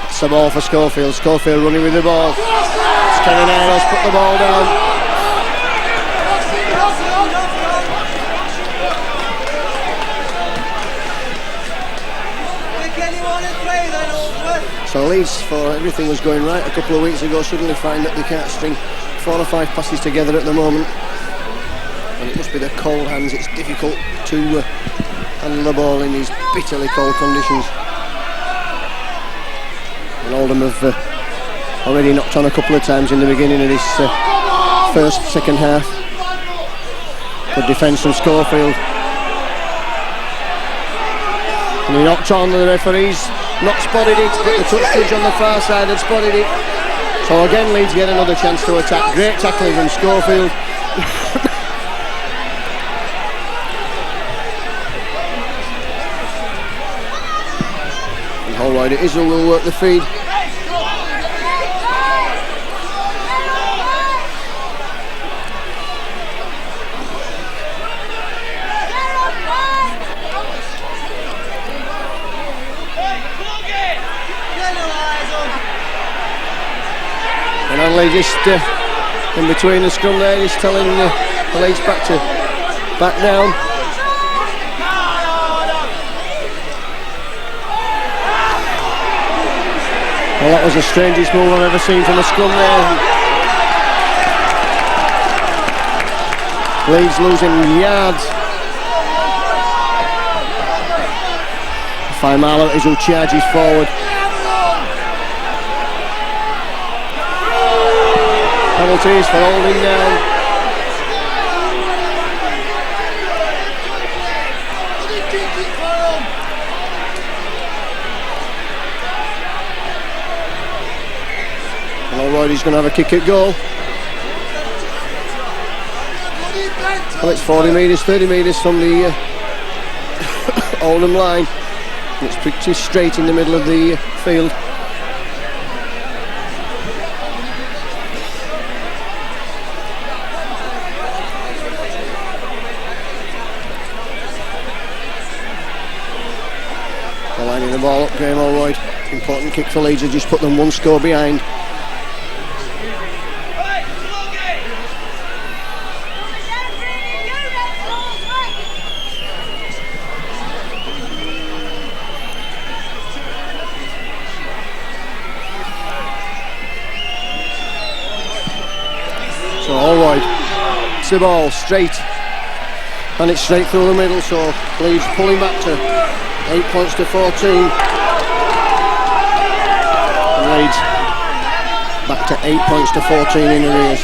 That's the ball for Schofield. Schofield running with the ball. Scaninaros put the ball down. So Leeds, for everything was going right a couple of weeks ago, suddenly find that they can't string 4 or 5 passes together at the moment. And it must be the cold hands. It's difficult to handle the ball in these bitterly cold conditions. And Oldham have already knocked on a couple of times in the beginning of this second half. Good defence from Schofield. And he knocked on, the referees not spotted it, but the touch judge on the far side had spotted it. So again Leeds get another chance to attack. Great tackling from Schofield. And Holroyd, it is who will work the feed. And Hanley just in between the scrum there, just telling the Leeds back down. Well, that was the strangest move I've ever seen from a scrum there. Leeds losing yards. Faimalo is who charges forward. Penalties for holding down. And Alroy's going to have a kick at goal. Well, it's 40 metres, 30 metres from the Oldham line. It's pretty straight in the middle of the field. Lining the ball up, Graham Holroyd. Important kick for Leeds, just put them 1 score behind. So Holroyd, it's the ball straight, and it's straight through the middle. So Leeds pulling back to 8 points to 14. And Leeds back to 8 points to 14 in arrears.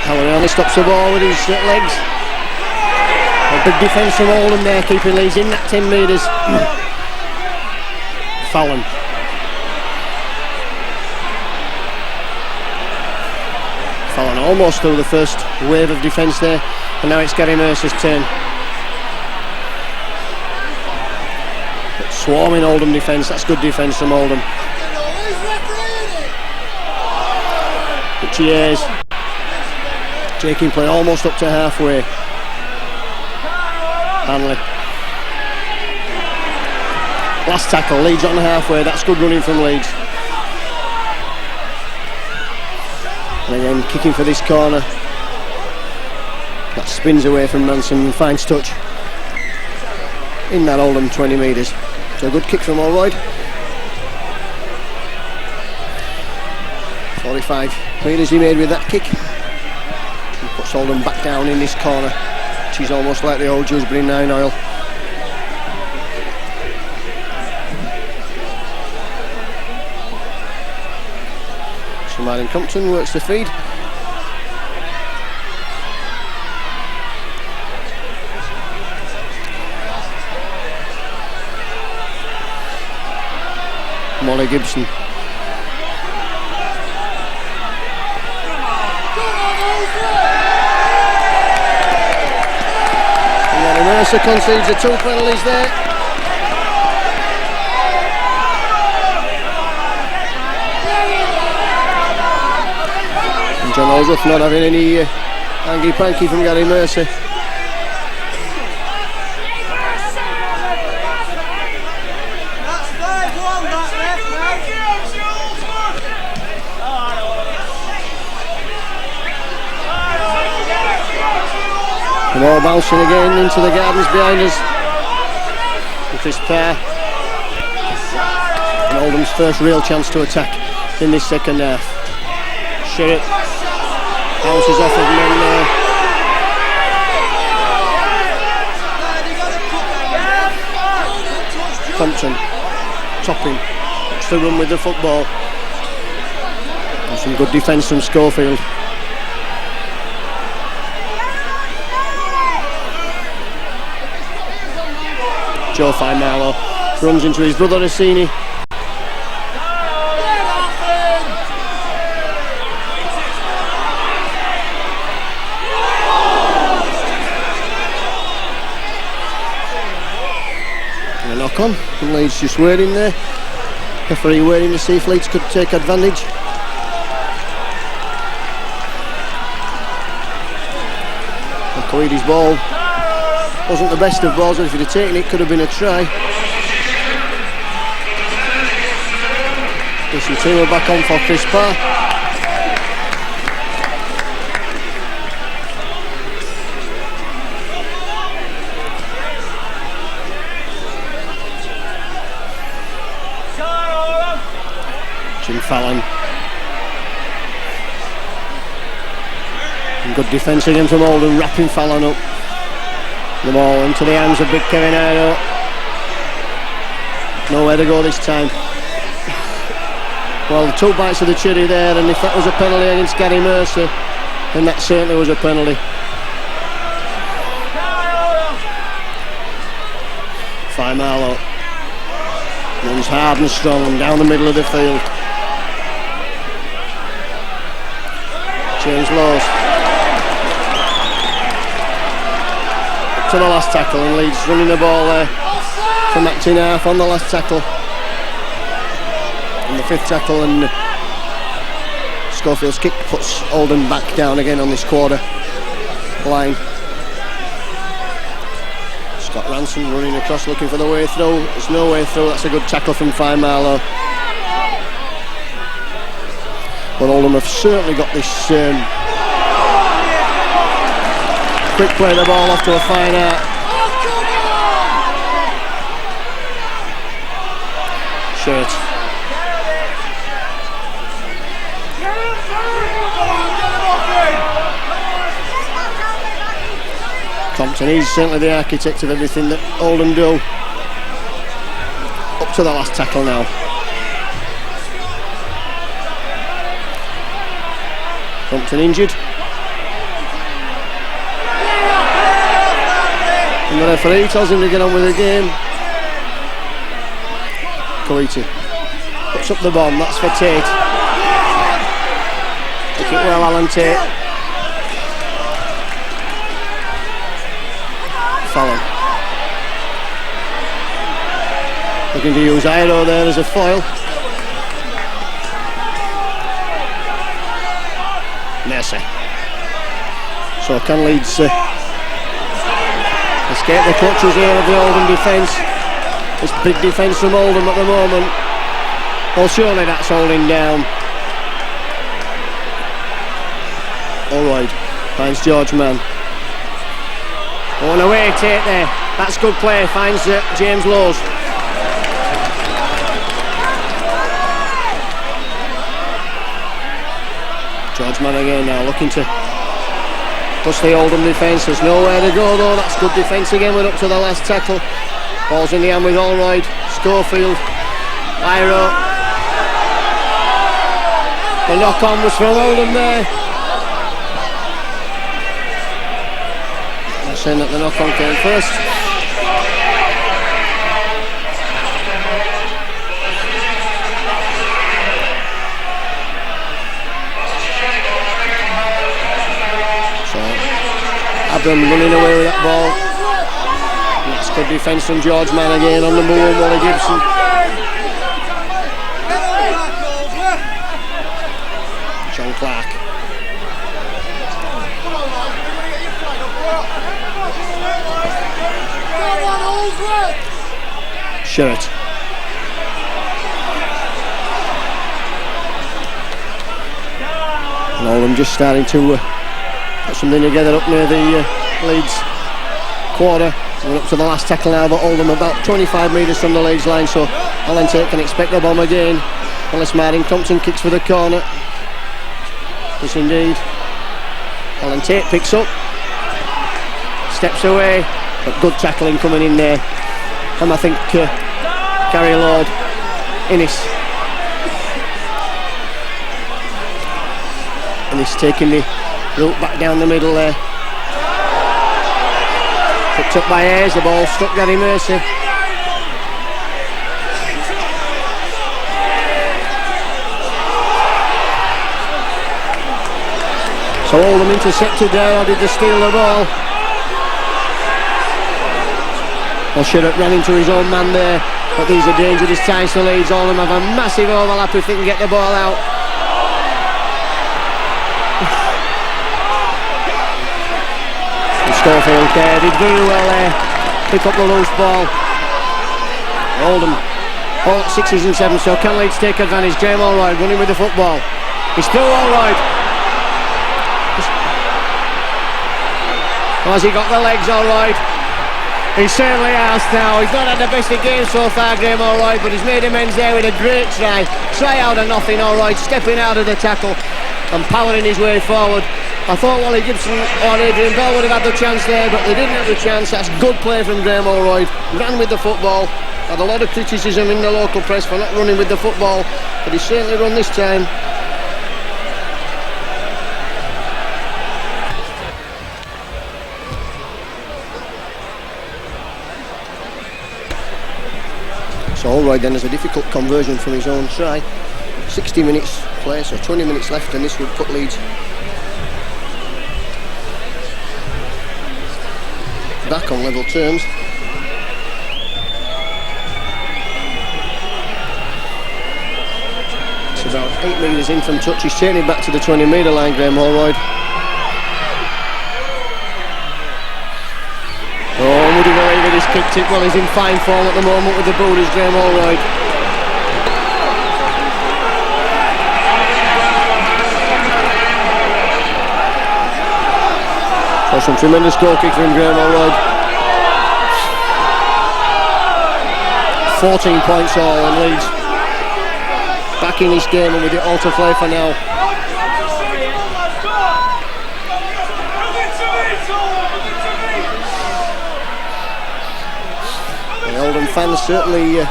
Halloran stops the ball with his legs. A big defence from Oldham there, keeping Leeds in that 10 metres. Fallon. almost through the first wave of defence there, and now it's Gary Mercer's turn. But swarming Oldham defence, that's good defence from Oldham. But Chiers taking play almost up to halfway. Hanley. Last tackle, Leeds on halfway, that's good running from Leeds. And again, kicking for this corner. That spins away from Ransom and finds touch in that Oldham 20 metres. So a good kick from Allroyd. 45 metres he made with that kick. He puts Oldham back down in this corner. She's almost like the old Dewsbury 9 oil. So Martin Compton works the feed. Molly Gibson. And Mercer concedes the 2 penalties there. And John Ellsworth not having any hanky-panky from Gary Mercer. The ball bouncing again into the gardens behind us with this pair. And Oldham's first real chance to attack in this second half. Sherritt bounces off of him and Compton topping, wants to run with the football. And some good defence from Schofield. Joe Faimalo runs into his brother Rossini. And a knock on, and Leeds just waiting there. Referee waiting to see if Leeds could take advantage. And Coedy's ball wasn't the best of balls, but if he'd have taken it, could have been a try. Listen, 2 are back on for Chris Parr. Jim Fallon. And good defence again from Oldham, wrapping Fallon up. The ball into the hands of big Kevin Ido. Nowhere to go this time. Well, 2 bites of the cherry there, and if that was a penalty against Gary Mercer, then that certainly was a penalty. Faimalo runs hard and strong down the middle of the field. James Laws to the last tackle, and Leeds running the ball there from acting half on the last tackle. And the 5th tackle, and Schofield's kick puts Oldham back down again on this quarter line. Scott Ransom running across looking for the way through. There's no way through. That's a good tackle from Faimalo. But Oldham have certainly got this quick play the ball off to a fine art. Sherritt. Compton, he's certainly the architect of everything that Oldham do. Up to the last tackle now. Compton injured. And the referee tells him to get on with the game. Coeity puts up the bomb, that's for Tate. Took it well, Alan Tate. Fallon. Looking to use Iro there as a foil. Mercy. So can Leeds escape the clutches here of the Oldham defence? This big defence from Oldham at the moment. Well, surely that's holding down. Alright, finds George Mann. Oh, and away take there. That's good play, finds James Lowes. George Mann again now, looking to push the Oldham defence. There's nowhere to go though. That's good defence again. We're up to the last tackle. Ball's in the hand with Allroyd. Schofield. Iro. The knock-on was from Oldham there. They're saying that the knock-on came first. Abram running away with that ball. That's good defence from George Mann again on number 1, Wally Gibson. John Clark. Sherritt. And Oldham just starting to put something together up near the Leeds quarter. We're up to the last tackle now, but Oldham about 25 metres from the Leeds line, so Alan Tate can expect the bomb again. Ellis Marding, Compton kicks for the corner. Yes indeed. Alan Tate picks up, steps away, but good tackling coming in there. And I think Gary Lord, Innes taking the route back down the middle there. Picked up by Ayres, the ball struck Gary Mercer. So Oldham intercepted there, or did they steal the ball? Well, Sherritt ran into his own man there, but these are dangerous times for Leeds. Oldham have a massive overlap if they can get the ball out. Schofield there, did very well there, pick up the loose ball. Oldham all at 6s and 7s, so can Leeds take advantage? Graham Allroyd running with the football. He's still Allroyd. Has he got the legs Allroyd? He certainly has now. He's not had the best of games so far, Graham Allroyd, but he's made amends there with a great try. Try out of nothing, Allroyd stepping out of the tackle and powering his way forward. I thought Wally Gibson or Adrian Bell would have had the chance there, but they didn't have the chance. That's good play from Graham Allroyd. Ran with the football. Had a lot of criticism in the local press for not running with the football, but he certainly run this time. So Allroyd then has a difficult conversion from his own try. 60 minutes play, so 20 minutes left, and this would put Leeds back on level terms. It's about 8 metres in from touch. He's taking it back to the 20-metre line, Graham Allroyd. Oh, would he believe it? He's kicked it. Well, he's in fine form at the moment with the booties, Graham Allroyd. So some tremendous goal kick from Graham Allroyd. 14 points all, and Leeds back in this game and with it all to play for now. The Oldham fans certainly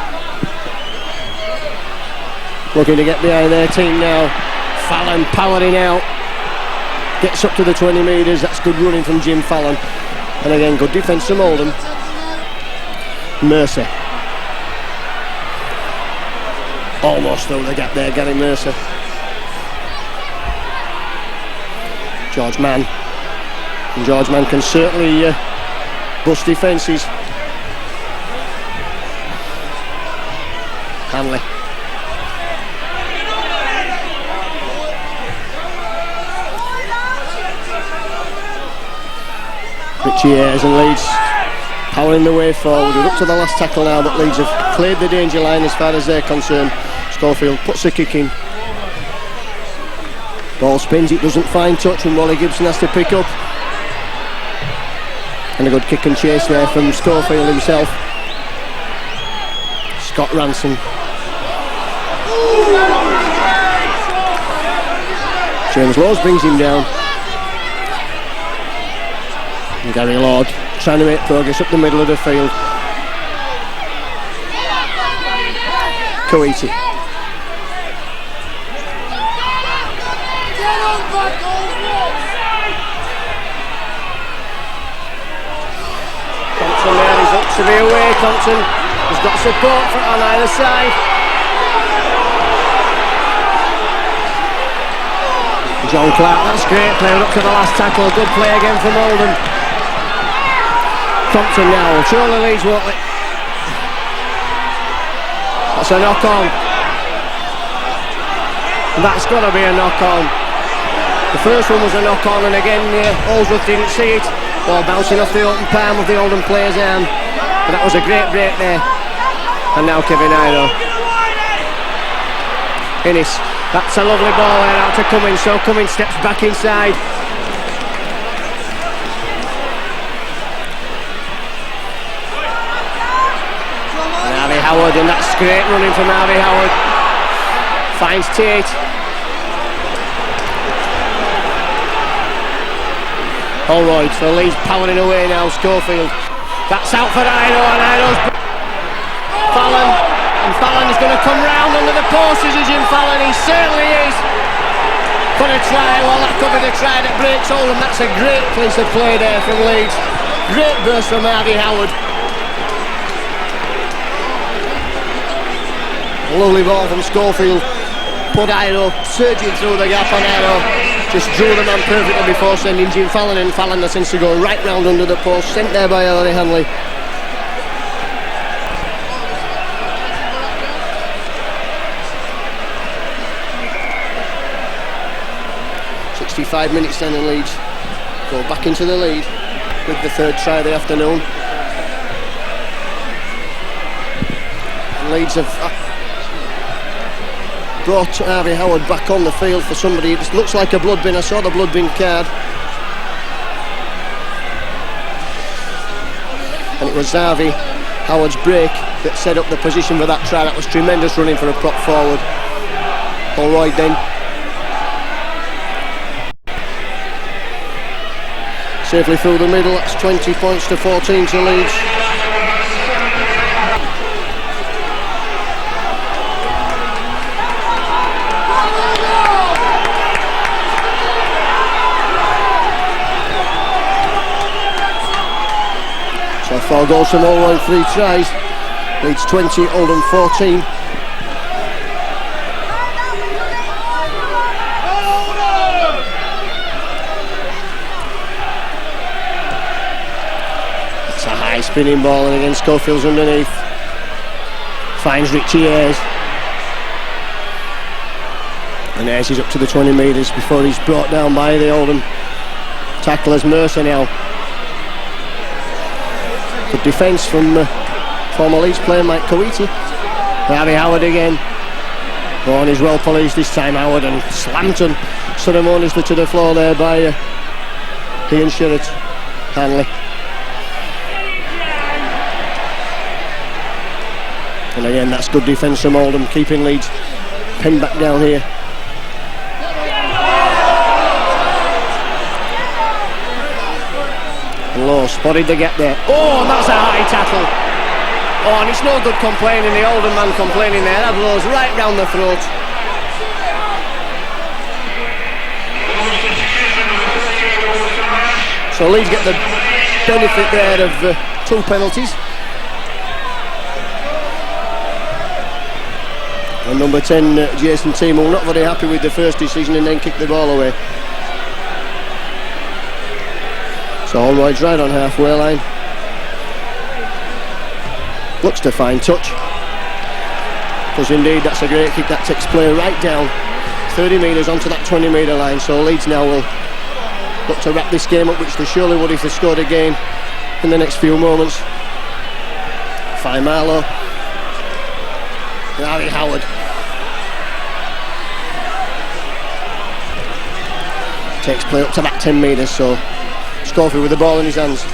looking to get behind their team now. Fallon powering out. Gets up to the 20 metres, that's good running from Jim Fallon. And again, good defence from Oldham. Mercer. Almost through the gap there, Gary Mercer. George Mann. And George Mann can certainly Bus defences. Hanley. Richie Ayres and Leeds powering the way forward. We're up to the last tackle now, but Leeds have cleared the danger line as far as they're concerned. Schofield puts the kick in. Ball spins, it doesn't find touch, and Wally Gibson has to pick up. And a good kick and chase there from Schofield himself. Scott Ransom. James Laws brings him down. And Gary Lord trying to make progress up the middle of the field. Coiti. Compton there, he's up to the away. Compton has got support on either side. John Clark, that's great play, up to the last tackle. Good play again from Oldham. Compton now, surely Leeds won't let. That's a knock on. That's got to be a knock on. The first one was a knock on, and again Allsworth didn't see it. Ball bouncing off the open palm of the Oldham player's arm. But that was a great break there. And now Kevin Ido. Innes. That's a lovely ball there out to Cummins, so Cummins steps back inside. And Harvey Howard, and that's great running from Harvey Howard. Finds Tate. Holroyd, so Leeds powering away now, Schofield. That's out for Ido, and Ido's Fallon. And Fallon is going to come round under the post, is Jim Fallon, he certainly is. For a try, well that could be the try that breaks Oldham. That's a great piece of play there from Leeds. Great burst from Harvey Howard. Lovely ball from Schofield. Put Ido surging through the gap, on Ido just drew the man perfectly before sending Jim Fallon, and Fallon that seems to go right round under the post, sent there by Ellery Hanley. 65 minutes then, and Leeds go back into the lead with the third try of the afternoon. And Leeds have brought Harvey Howard back on the field for somebody. It looks like a blood bin. I saw the blood bin card, and it was Harvey Howard's break that set up the position for that try. That was tremendous running for a prop forward. Holroyd then safely through the middle. That's 20 points to 14 to Leeds. So 4 goals from Holroyd, 3 tries. Leeds 20, Oldham 14. Spinning ball, and again Schofield's underneath. Finds Richie Ayres, and Ayres is up to the 20 metres before he's brought down by the Oldham tacklers. Mercer now. Good defence from former Leeds player Mike Coiti. Harvey Howard again. Vaughan is well policed this time, Howard, and slammed ceremoniously to the floor there by Ian Sherratt. Hanley. And again, that's good defence from Oldham, keeping Leeds pinned back down here. Low spotted the gap there. Oh, and that's a high tackle. Oh, and it's no good complaining, the Oldham man complaining there. That blows right round the throat. So Leeds get the benefit there of 2 penalties. And number 10, Jason Teemull, not very happy with the first decision and then kicked the ball away. So Holroyd's right on halfway line. Looks to fine touch. Because indeed that's a great kick that takes play right down 30 metres onto that 20 metre line. So Leeds now will look to wrap this game up, which they surely would if they scored again in the next few moments. Fine Marlowe. Harry Howard. Takes play up to that 10 metres, so Schofield with the ball in his hands.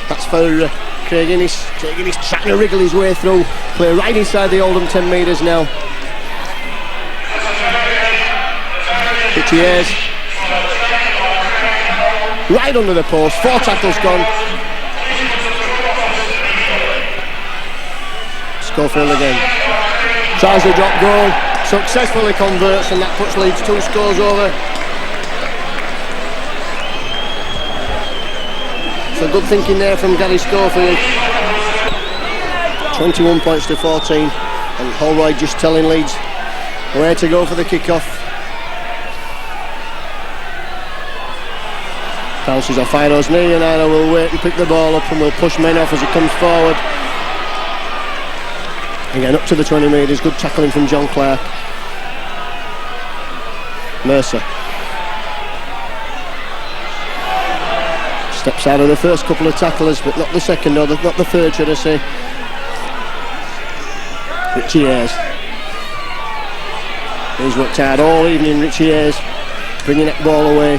That's for Craig Innes. Craig Innes trying to wriggle his way through. Play right inside the Oldham 10 metres now. Richie Ayres. Right under the post. 4 tackles gone. Schofield again. Tries a drop goal. Successfully converts, and that puts Leeds 2 scores over. So good thinking there from Gary Schofield. 21 points to 14, and Holroyd just telling Leeds where to go for the kick-off. Bounces off Iro's knee, and Iro will wait and pick the ball up and will push men off as he comes forward. Again up to the 20 metres, good tackling from John Clark. Mercer steps out of the first couple of tacklers, but not the second, or not the third, should I say. Richie Ayres. He's worked hard all evening, Richie Ayres, bringing that ball away.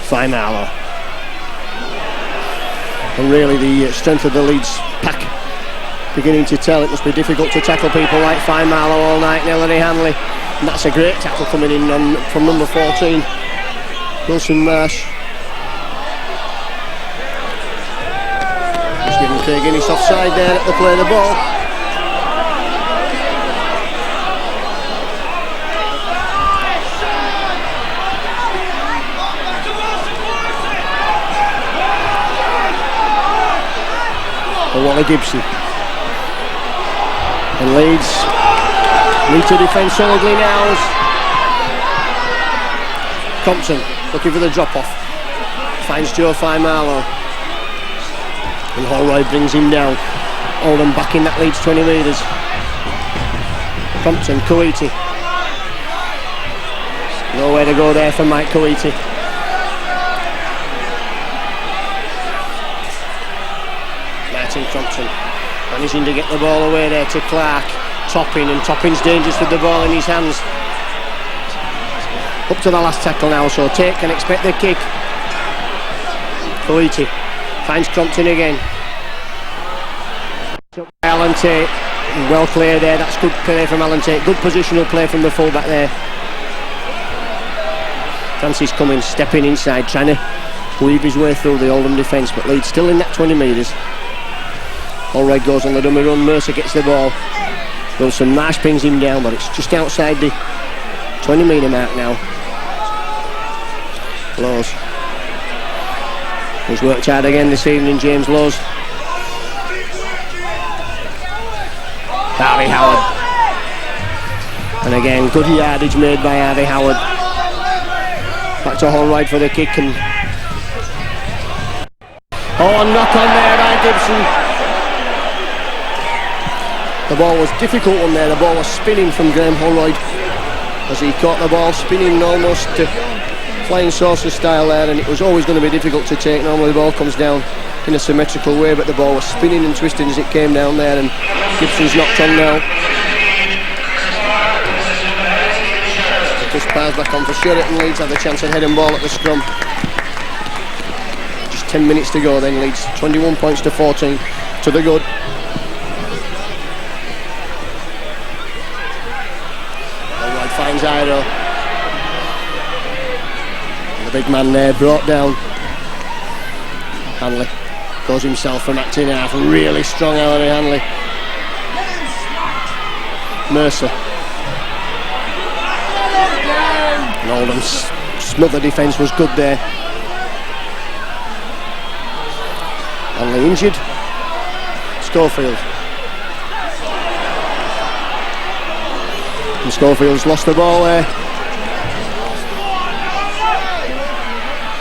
Fine Marlowe. And really the strength of the Leeds pack beginning to tell. It must be difficult to tackle people like Fine Marlowe all night. Ellery Hanley, and that's a great tackle coming in from number 14, Wilson Marsh. Just giving Craig Innes offside there at the play of the ball. Wally Gibson, and Leeds need to defend solidly now. Compton looking for the drop-off, finds Joe Fine Marlowe, and Holroyd brings him down. Oldham back in that Leeds 20 metres. Compton, Coiti, nowhere to go there for Mike Coiti. Compton managing to get the ball away there to Clark. Topping, and Topping's dangerous with the ball in his hands. Up to the last tackle now, so take and expect the kick. Coiti finds Compton again. Alan Tate, well clear there. That's good play from Alan Tate. Good positional play from the fullback there. Francis Cummins stepping inside, trying to weave his way through the Oldham defence, but Leeds still in that 20 metres. Holroyd goes on the dummy run, Mercer gets the ball. Wilson Marsh pings him down, but it's just outside the 20 metre mark now. Lowes. He's worked hard again this evening, James Lowes. Harvey Howard. And again, good yardage made by Harvey Howard. Back to Holroyd for the kick, and knock on there by Gibson. The ball was difficult one there. The ball was spinning from Graham Holroyd as he caught the ball spinning almost flying saucer style there, and it was always going to be difficult to take. Normally the ball comes down in a symmetrical way, but the ball was spinning and twisting as it came down there, and Gibson's knocked on now. Just pass back on for Sheraton. Leeds have the chance of head and ball at the scrum. Just 10 minutes to go then. Leeds 21 points to 14 to the good. Finds Iro. The big man there brought down. Hanley goes himself from acting half. Really strong Ellery Hanley. Mercer. And Oldham's smother defence was good there. Hanley injured. Schofield. And Schofield's lost the ball there.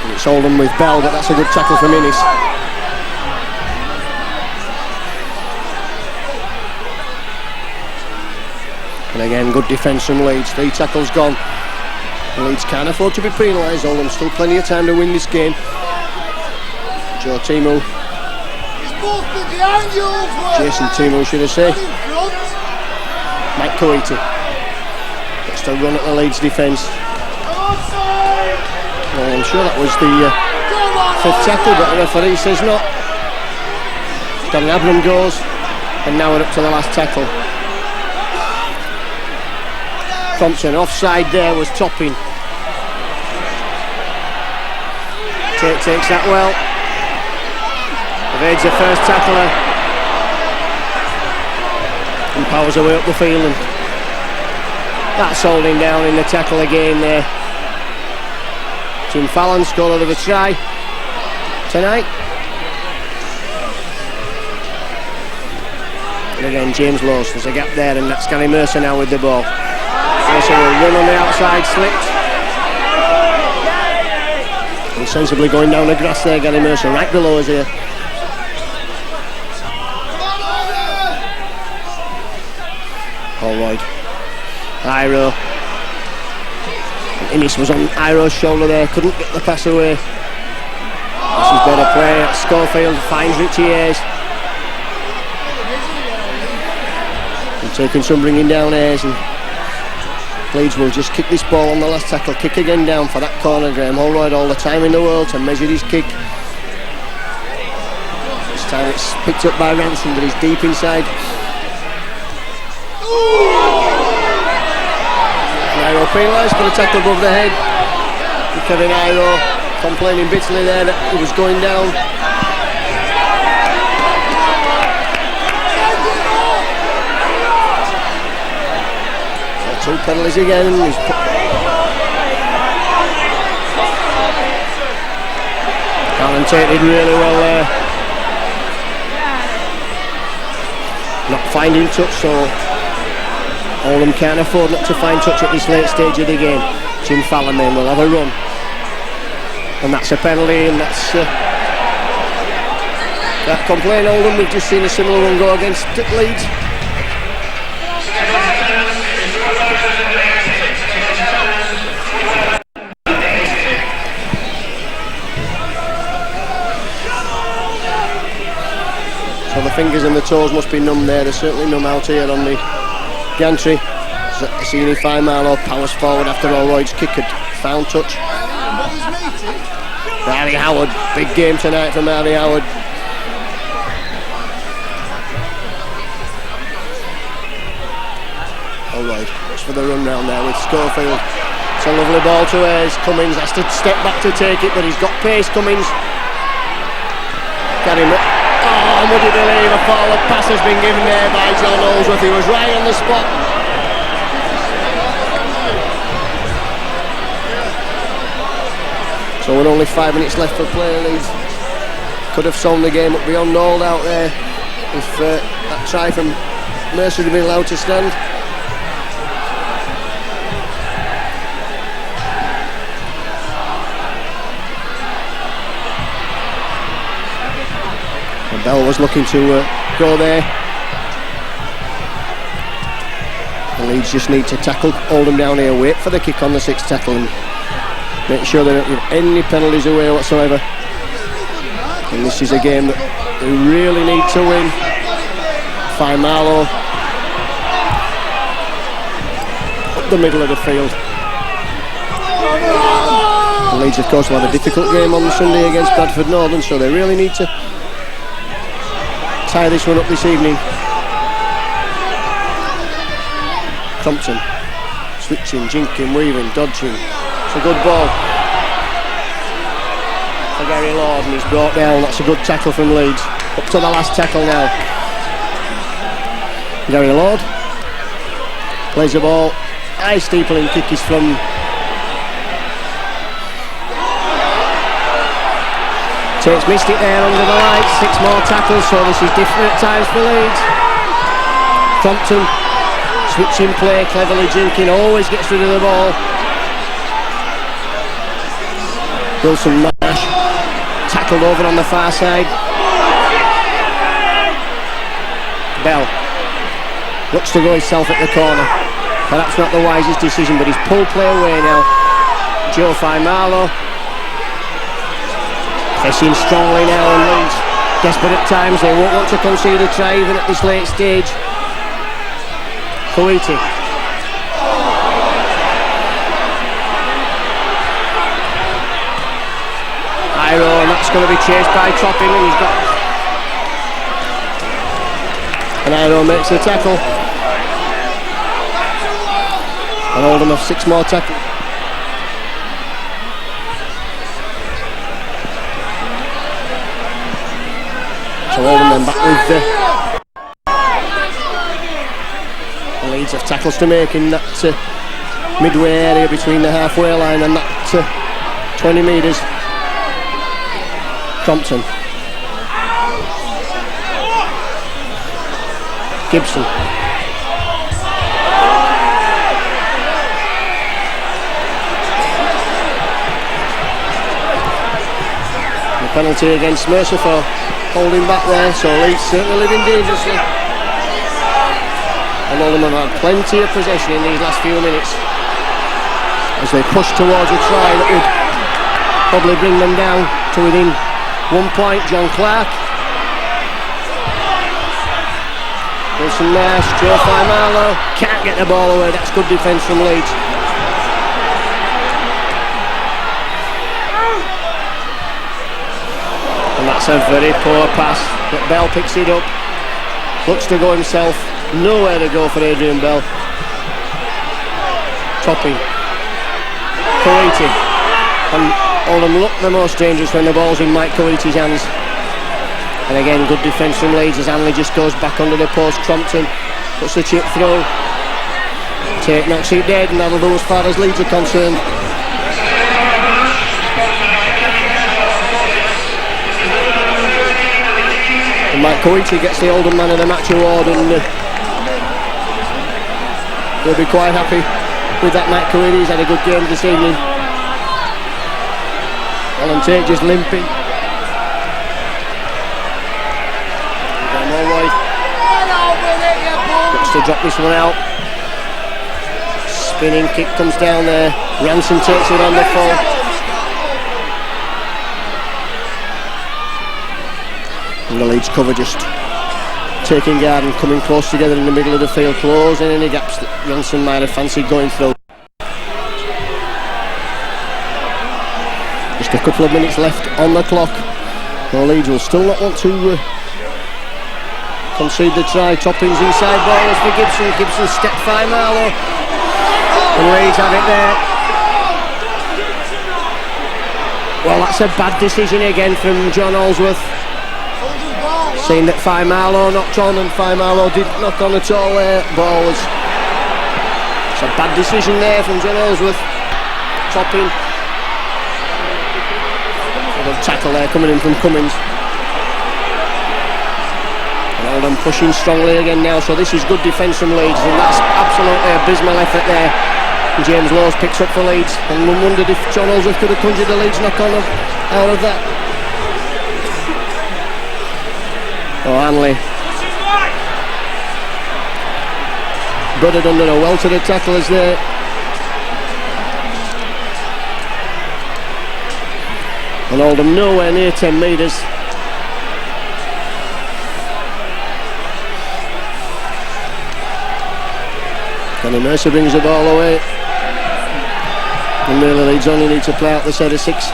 And it's Oldham with Bell, but that's a good tackle from Innes. And again, good defence from Leeds. 3 tackles gone. Leeds can't afford to be penalised. Oldham still plenty of time to win this game. Joe Timu. Jason Timu, should I say. Mike Coiti. Gets to run at the Leeds defence. Well, I'm sure that was the 5th tackle, but the referee says not. Darren Abram goes, and now we're up to the last tackle. Thompson offside there, was Topping. Takes that well. Evades the first tackler and powers away up the field, and that's holding down in the tackle again there. Tim Fallon scored of a try tonight. And again, James Lowes, there's a gap there, and that's Gary Mercer now with the ball. Mercer will run on the outside, slipped. And sensibly going down the grass there, Gary Mercer, right below us here. Holroyd. Iro. Innes was on Iro's shoulder there, couldn't get the pass away. This is better play. Schofield finds Richie Ayres. And taking some bringing down Ayres, and Leeds will just kick this ball on the last tackle. Kick again down for that corner. Graham Holroyd all the time in the world to measure his kick. This time it's picked up by Ransom, but he's deep inside. Iro penalised for a tackle above the head. And Kevin Iro complaining bitterly there that he was going down. So 2 penalties again. Orientated really well there. Not finding touch, so Oldham can't afford not to find touch at this late stage of the game. Jim Fallon then will have a run, and that's a penalty, and that's that complain Oldham. We've just seen a similar one go against Leeds. So the fingers and the toes must be numb there. They're certainly numb out here on the gantry. Seeing Marlow powers forward after Holroyd's kick had found touch. Harry Howard, big game tonight from Harry Howard. Holroyd looks for the run round there with Schofield. It's a lovely ball to Ayres. Cummins has to step back to take it, but he's got pace, Cummins. Got him. Oh, would you believe a forward pass has been given there by John Holsworth. He was right on the spot. So with only 5 minutes left for play, Leeds could have sewn the game up beyond all out there if that try from Mercer had been allowed to stand. And Bell was looking to go there. The Leeds just need to tackle Oldham down here, wait for the kick on the 6th tackle, and make sure they don't give any penalties away whatsoever. And this is a game that they really need to win. Marlow up the middle of the field. The Leeds, of course, will have a difficult game on Sunday against Bradford Northern, so they really need to tie this one up this evening. Thompson switching, jinking, weaving, dodging. It's a good ball for Gary Lord, and he's brought down. That's a good tackle from Leeds. Up to the last tackle now. Gary Lord plays the ball. High steepling kick is from Tate's missed it there under the lights. 6 more tackles, so this is different at times for Leeds. Thompson switching play, cleverly jinking, always gets rid of the ball. Wilson Marsh tackled over on the far side. Bell looks to go himself at the corner. Perhaps not the wisest decision, but he's pulled play away now. Joe Faimalo pressing strongly now, and Leeds desperate at times. They won't want to concede a try even at this late stage. Coiti. Iro, and that's going to be chased by Topping, and he's got... And Iro makes the tackle. And Oldham have 6 more tackles. So Oldham then back with the Leeds have tackles to make in that midway area between the halfway line and that 20 metres. Compton. Gibson. The penalty against Mercer for holding back there, so Leeds certainly living dangerously. And Oldham have had plenty of possession in these last few minutes as they push towards a try that would probably bring them down to within 1 point. John Clark. Wilson Nash, Joe Faimalo can't get the ball away. That's good defence from Leeds. And that's a very poor pass, but Bell picks it up, looks to go himself, nowhere to go for Adrian Bell. Topping. Coiti. And Oldham look the most dangerous when the ball's in Mike Coiti's hands. And again, good defence from Leeds as Hanley just goes back under the post. Crompton puts the chip through. Tate knocks it dead, and that'll do as far as Leeds are concerned. And Mike Coiti gets the Oldham Man of the Match award, and he'll be quite happy with that. Mike Coiti, he's had a good game this evening. Alan Tate just limping. Gets to drop this one out. Spinning kick comes down there. Ransom takes it on the fall. And the Leeds cover just taking guard and coming close together in the middle of the field, closing any gaps that Ransom might have fancied going through. Just a couple of minutes left on the clock. The Leeds will still not want to concede the try. Toppings inside ball for Gibson. Gibson step Faimalo. And Leeds have it there. Well, that's a bad decision again from John Allsworth. Seeing that Faimalo knocked on, and Faimalo didn't knock on at all there. Ball was... It's a bad decision there from John Allsworth. Topping. A good tackle there coming in from Cummins. Oldham pushing strongly again now, so this is good defence from Leeds, and that's absolutely abysmal effort there. And James Lowes picks up for Leeds, and one wondered if John Allsworth could have conjured a Leeds knock on out of that. Oh, Hanley butted under a welter of tacklers there. And Oldham nowhere near 10 metres. Conor Mercer brings the ball away. And really Leeds only need to play out the set of 6.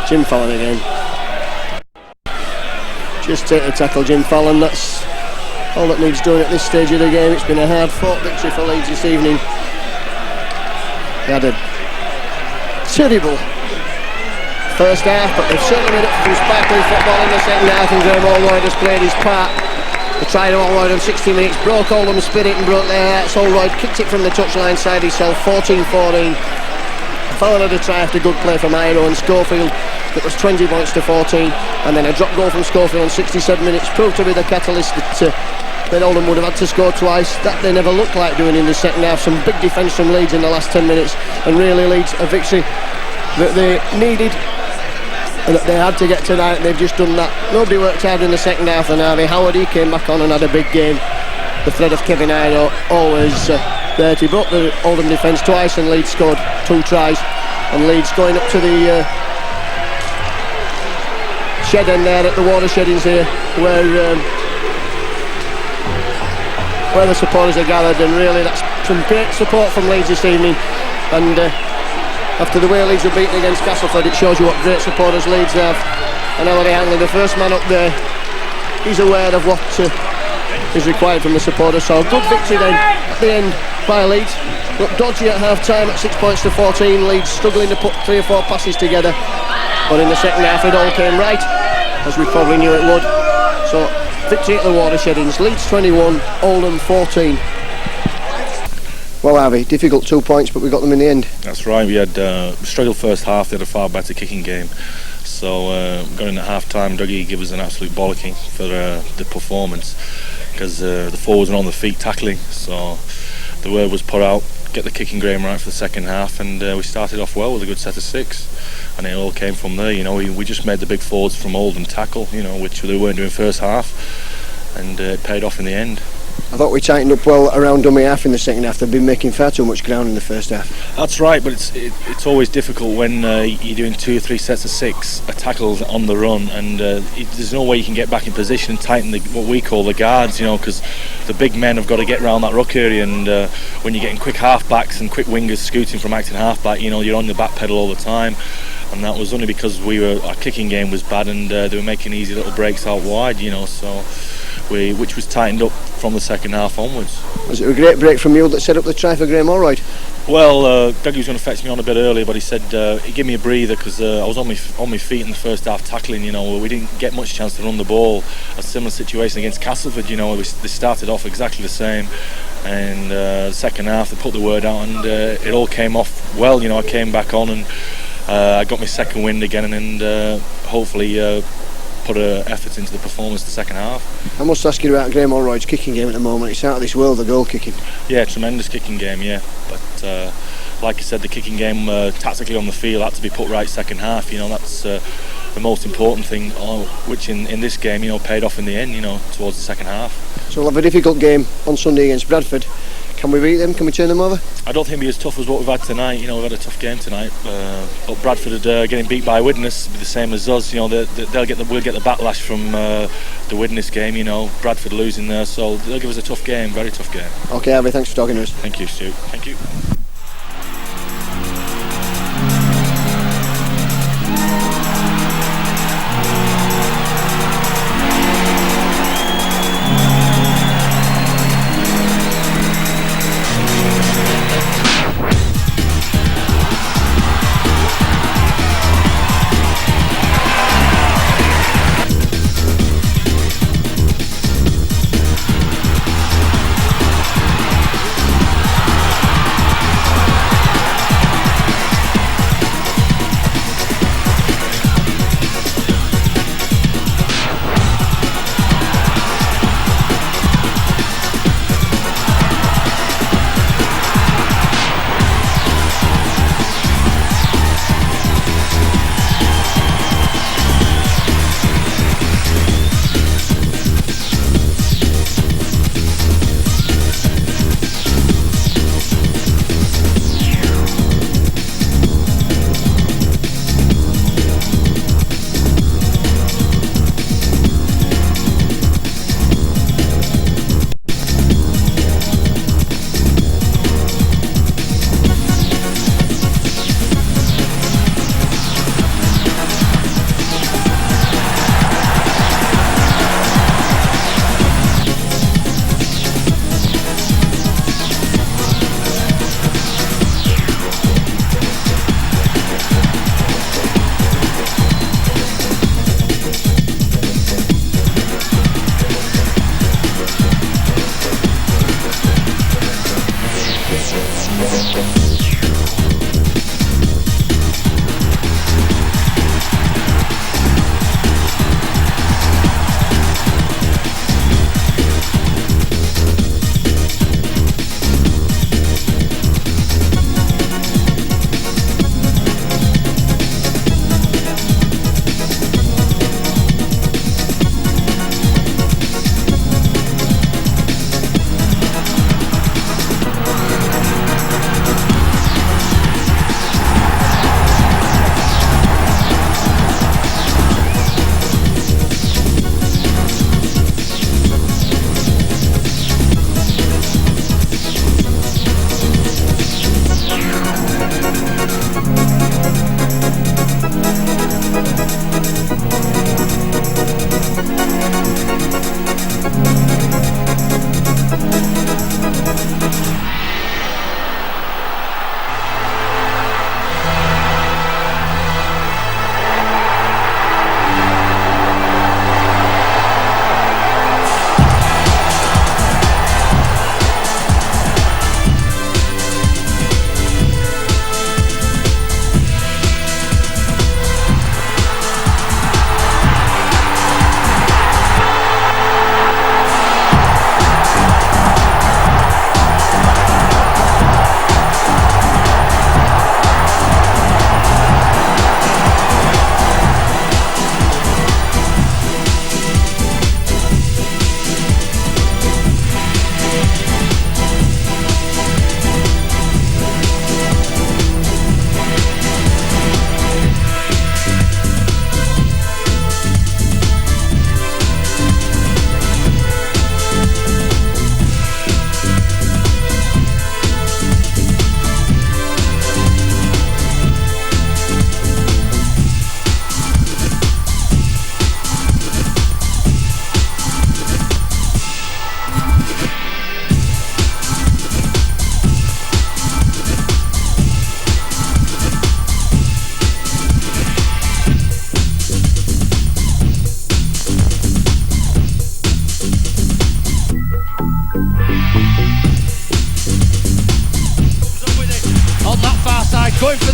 Jim Fallon again. Just take the tackle, Jim Fallon. That's all that needs doing at this stage of the game. It's been a hard-fought victory for Leeds this evening. They had a terrible first half, but they've certainly made up some sparkling football in the second half, and Graham Allroyd has played his part. The try to Allroyd on 60 minutes broke Oldham's spirit and broke their hearts. Allroyd kicked it from the touchline side himself, 14-14. Followed a try after good play from Iro and Schofield. It was 20 points to 14, and then a drop goal from Schofield on 67 minutes proved to be the catalyst that Oldham would have had to score twice. That they never looked like doing in the second half. Some big defence from Leeds in the last 10 minutes, and really Leeds a victory that they needed they had to get tonight, and they've just done that. Nobody worked hard in the second half, and Harvey Howard, he came back on and had a big game. The threat of Kevin Hyde always there. He broke the Oldham defence twice, and Leeds scored 2 tries. And Leeds going up to the shed end there at the Watersheddings here, where the supporters are gathered, and really that's some great support from Leeds this evening. And after the way Leeds were beaten against Castleford, it shows you what great supporters Leeds have. And Ellery Hanley, the first man up there, he's aware of what is required from the supporters. So a good victory then at the end by Leeds. Looked dodgy at half time at 6 points to 14. Leeds struggling to put 3 or 4 passes together, but in the second half it all came right, as we probably knew it would. So victory at the Watersheddings. Leeds 21, Oldham 14. Well, Harvey, difficult 2 points, but we got them in the end. That's right. We had struggled first half. They had a far better kicking game. So going at half time, Dougie gave us an absolute bollocking for the performance, because the forwards were on the feet tackling. So the word was put out, get the kicking game right for the second half, and we started off well with a good set of 6, and it all came from there. You know, we just made the big forwards from Oldham tackle, you know, which they weren't doing first half, and it paid off in the end. I thought we tightened up well around dummy half in the second half. They've been making far too much ground in the first half. That's right, but it's always difficult when you're doing 2 or 3 sets of 6 tackles on the run, and there's no way you can get back in position and tighten what we call the guards, you know, because the big men have got to get around that ruck area, and when you're getting quick half-backs and quick wingers scooting from acting half-back, you know, you're on the back pedal all the time. And that was only because our kicking game was bad, and they were making easy little breaks out wide, you know, so which was tightened up from the second half onwards. Was it a great break from you that set up the try for Graham Allroyd? Well, Dougie was going to fetch me on a bit earlier, but he said he gave me a breather, because I was on my feet in the first half tackling. You know, we didn't get much chance to run the ball. A similar situation against Castleford. You know, they started off exactly the same, and second half they put the word out, and it all came off well. You know, I came back on, and I got my second wind again, and hopefully put effort into the performance the second half. I must ask you about Graham Allroyd's kicking game at the moment. It's out of this world, the goal kicking. Yeah, tremendous kicking game, yeah. But like I said, the kicking game tactically on the field had to be put right second half. You know, that's the most important thing, which in this game, you know, paid off in the end, you know, towards the second half. So we'll have a difficult game on Sunday against Bradford. Can we beat them? Can we turn them over? I don't think it'll be as tough as what we've had tonight. You know, we've had a tough game tonight. But Bradford getting beat by Widnes will be the same as us. You know, we'll get the backlash from the Widnes game. You know, Bradford losing there, so they'll give us a tough game, very tough game. Okay, Harvey, thanks for talking to us. Thank you, Stu. Thank you.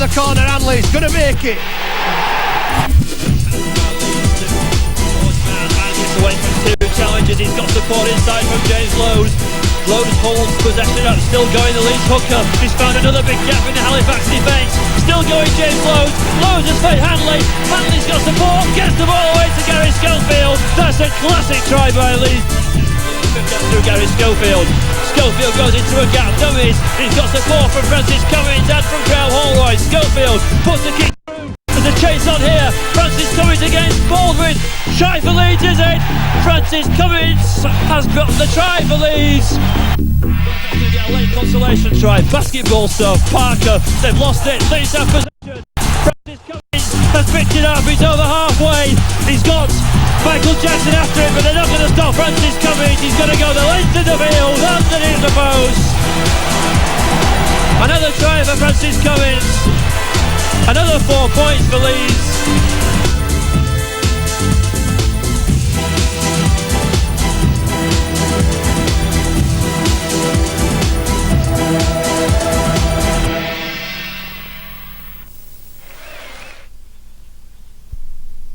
the corner, Hanley's going to make it. Away from two challenges, he's got support inside from James Lowe's. Lowe's holds possession up, still going the Leeds hooker. He's found another big gap in the Halifax defence. Still going James Lowe's. Lowe's has played Hanley. Hanley's got support, gets the ball away to Gary Schofield. That's a classic try by Leeds. Through Gary Schofield. Schofield goes into a gap, dummies. He's got support from Francis Cummins and from Graham Holroyd. Schofield puts the kick through. There's a chase on here. Francis Cummins against Baldwin. Try for Leeds, is it? Francis Cummins has got the try for Leeds. They get a late consolation try. Basketball stuff. Parker, they've lost it. Leeds have possession. Francis Cummins has picked it up. He's over halfway. He's got Michael Jackson after him, but they're not going to stop Francis Cummins. He's going to go the length of the field underneath the post. Another try for Francis Cummins. Another 4 points for Leeds.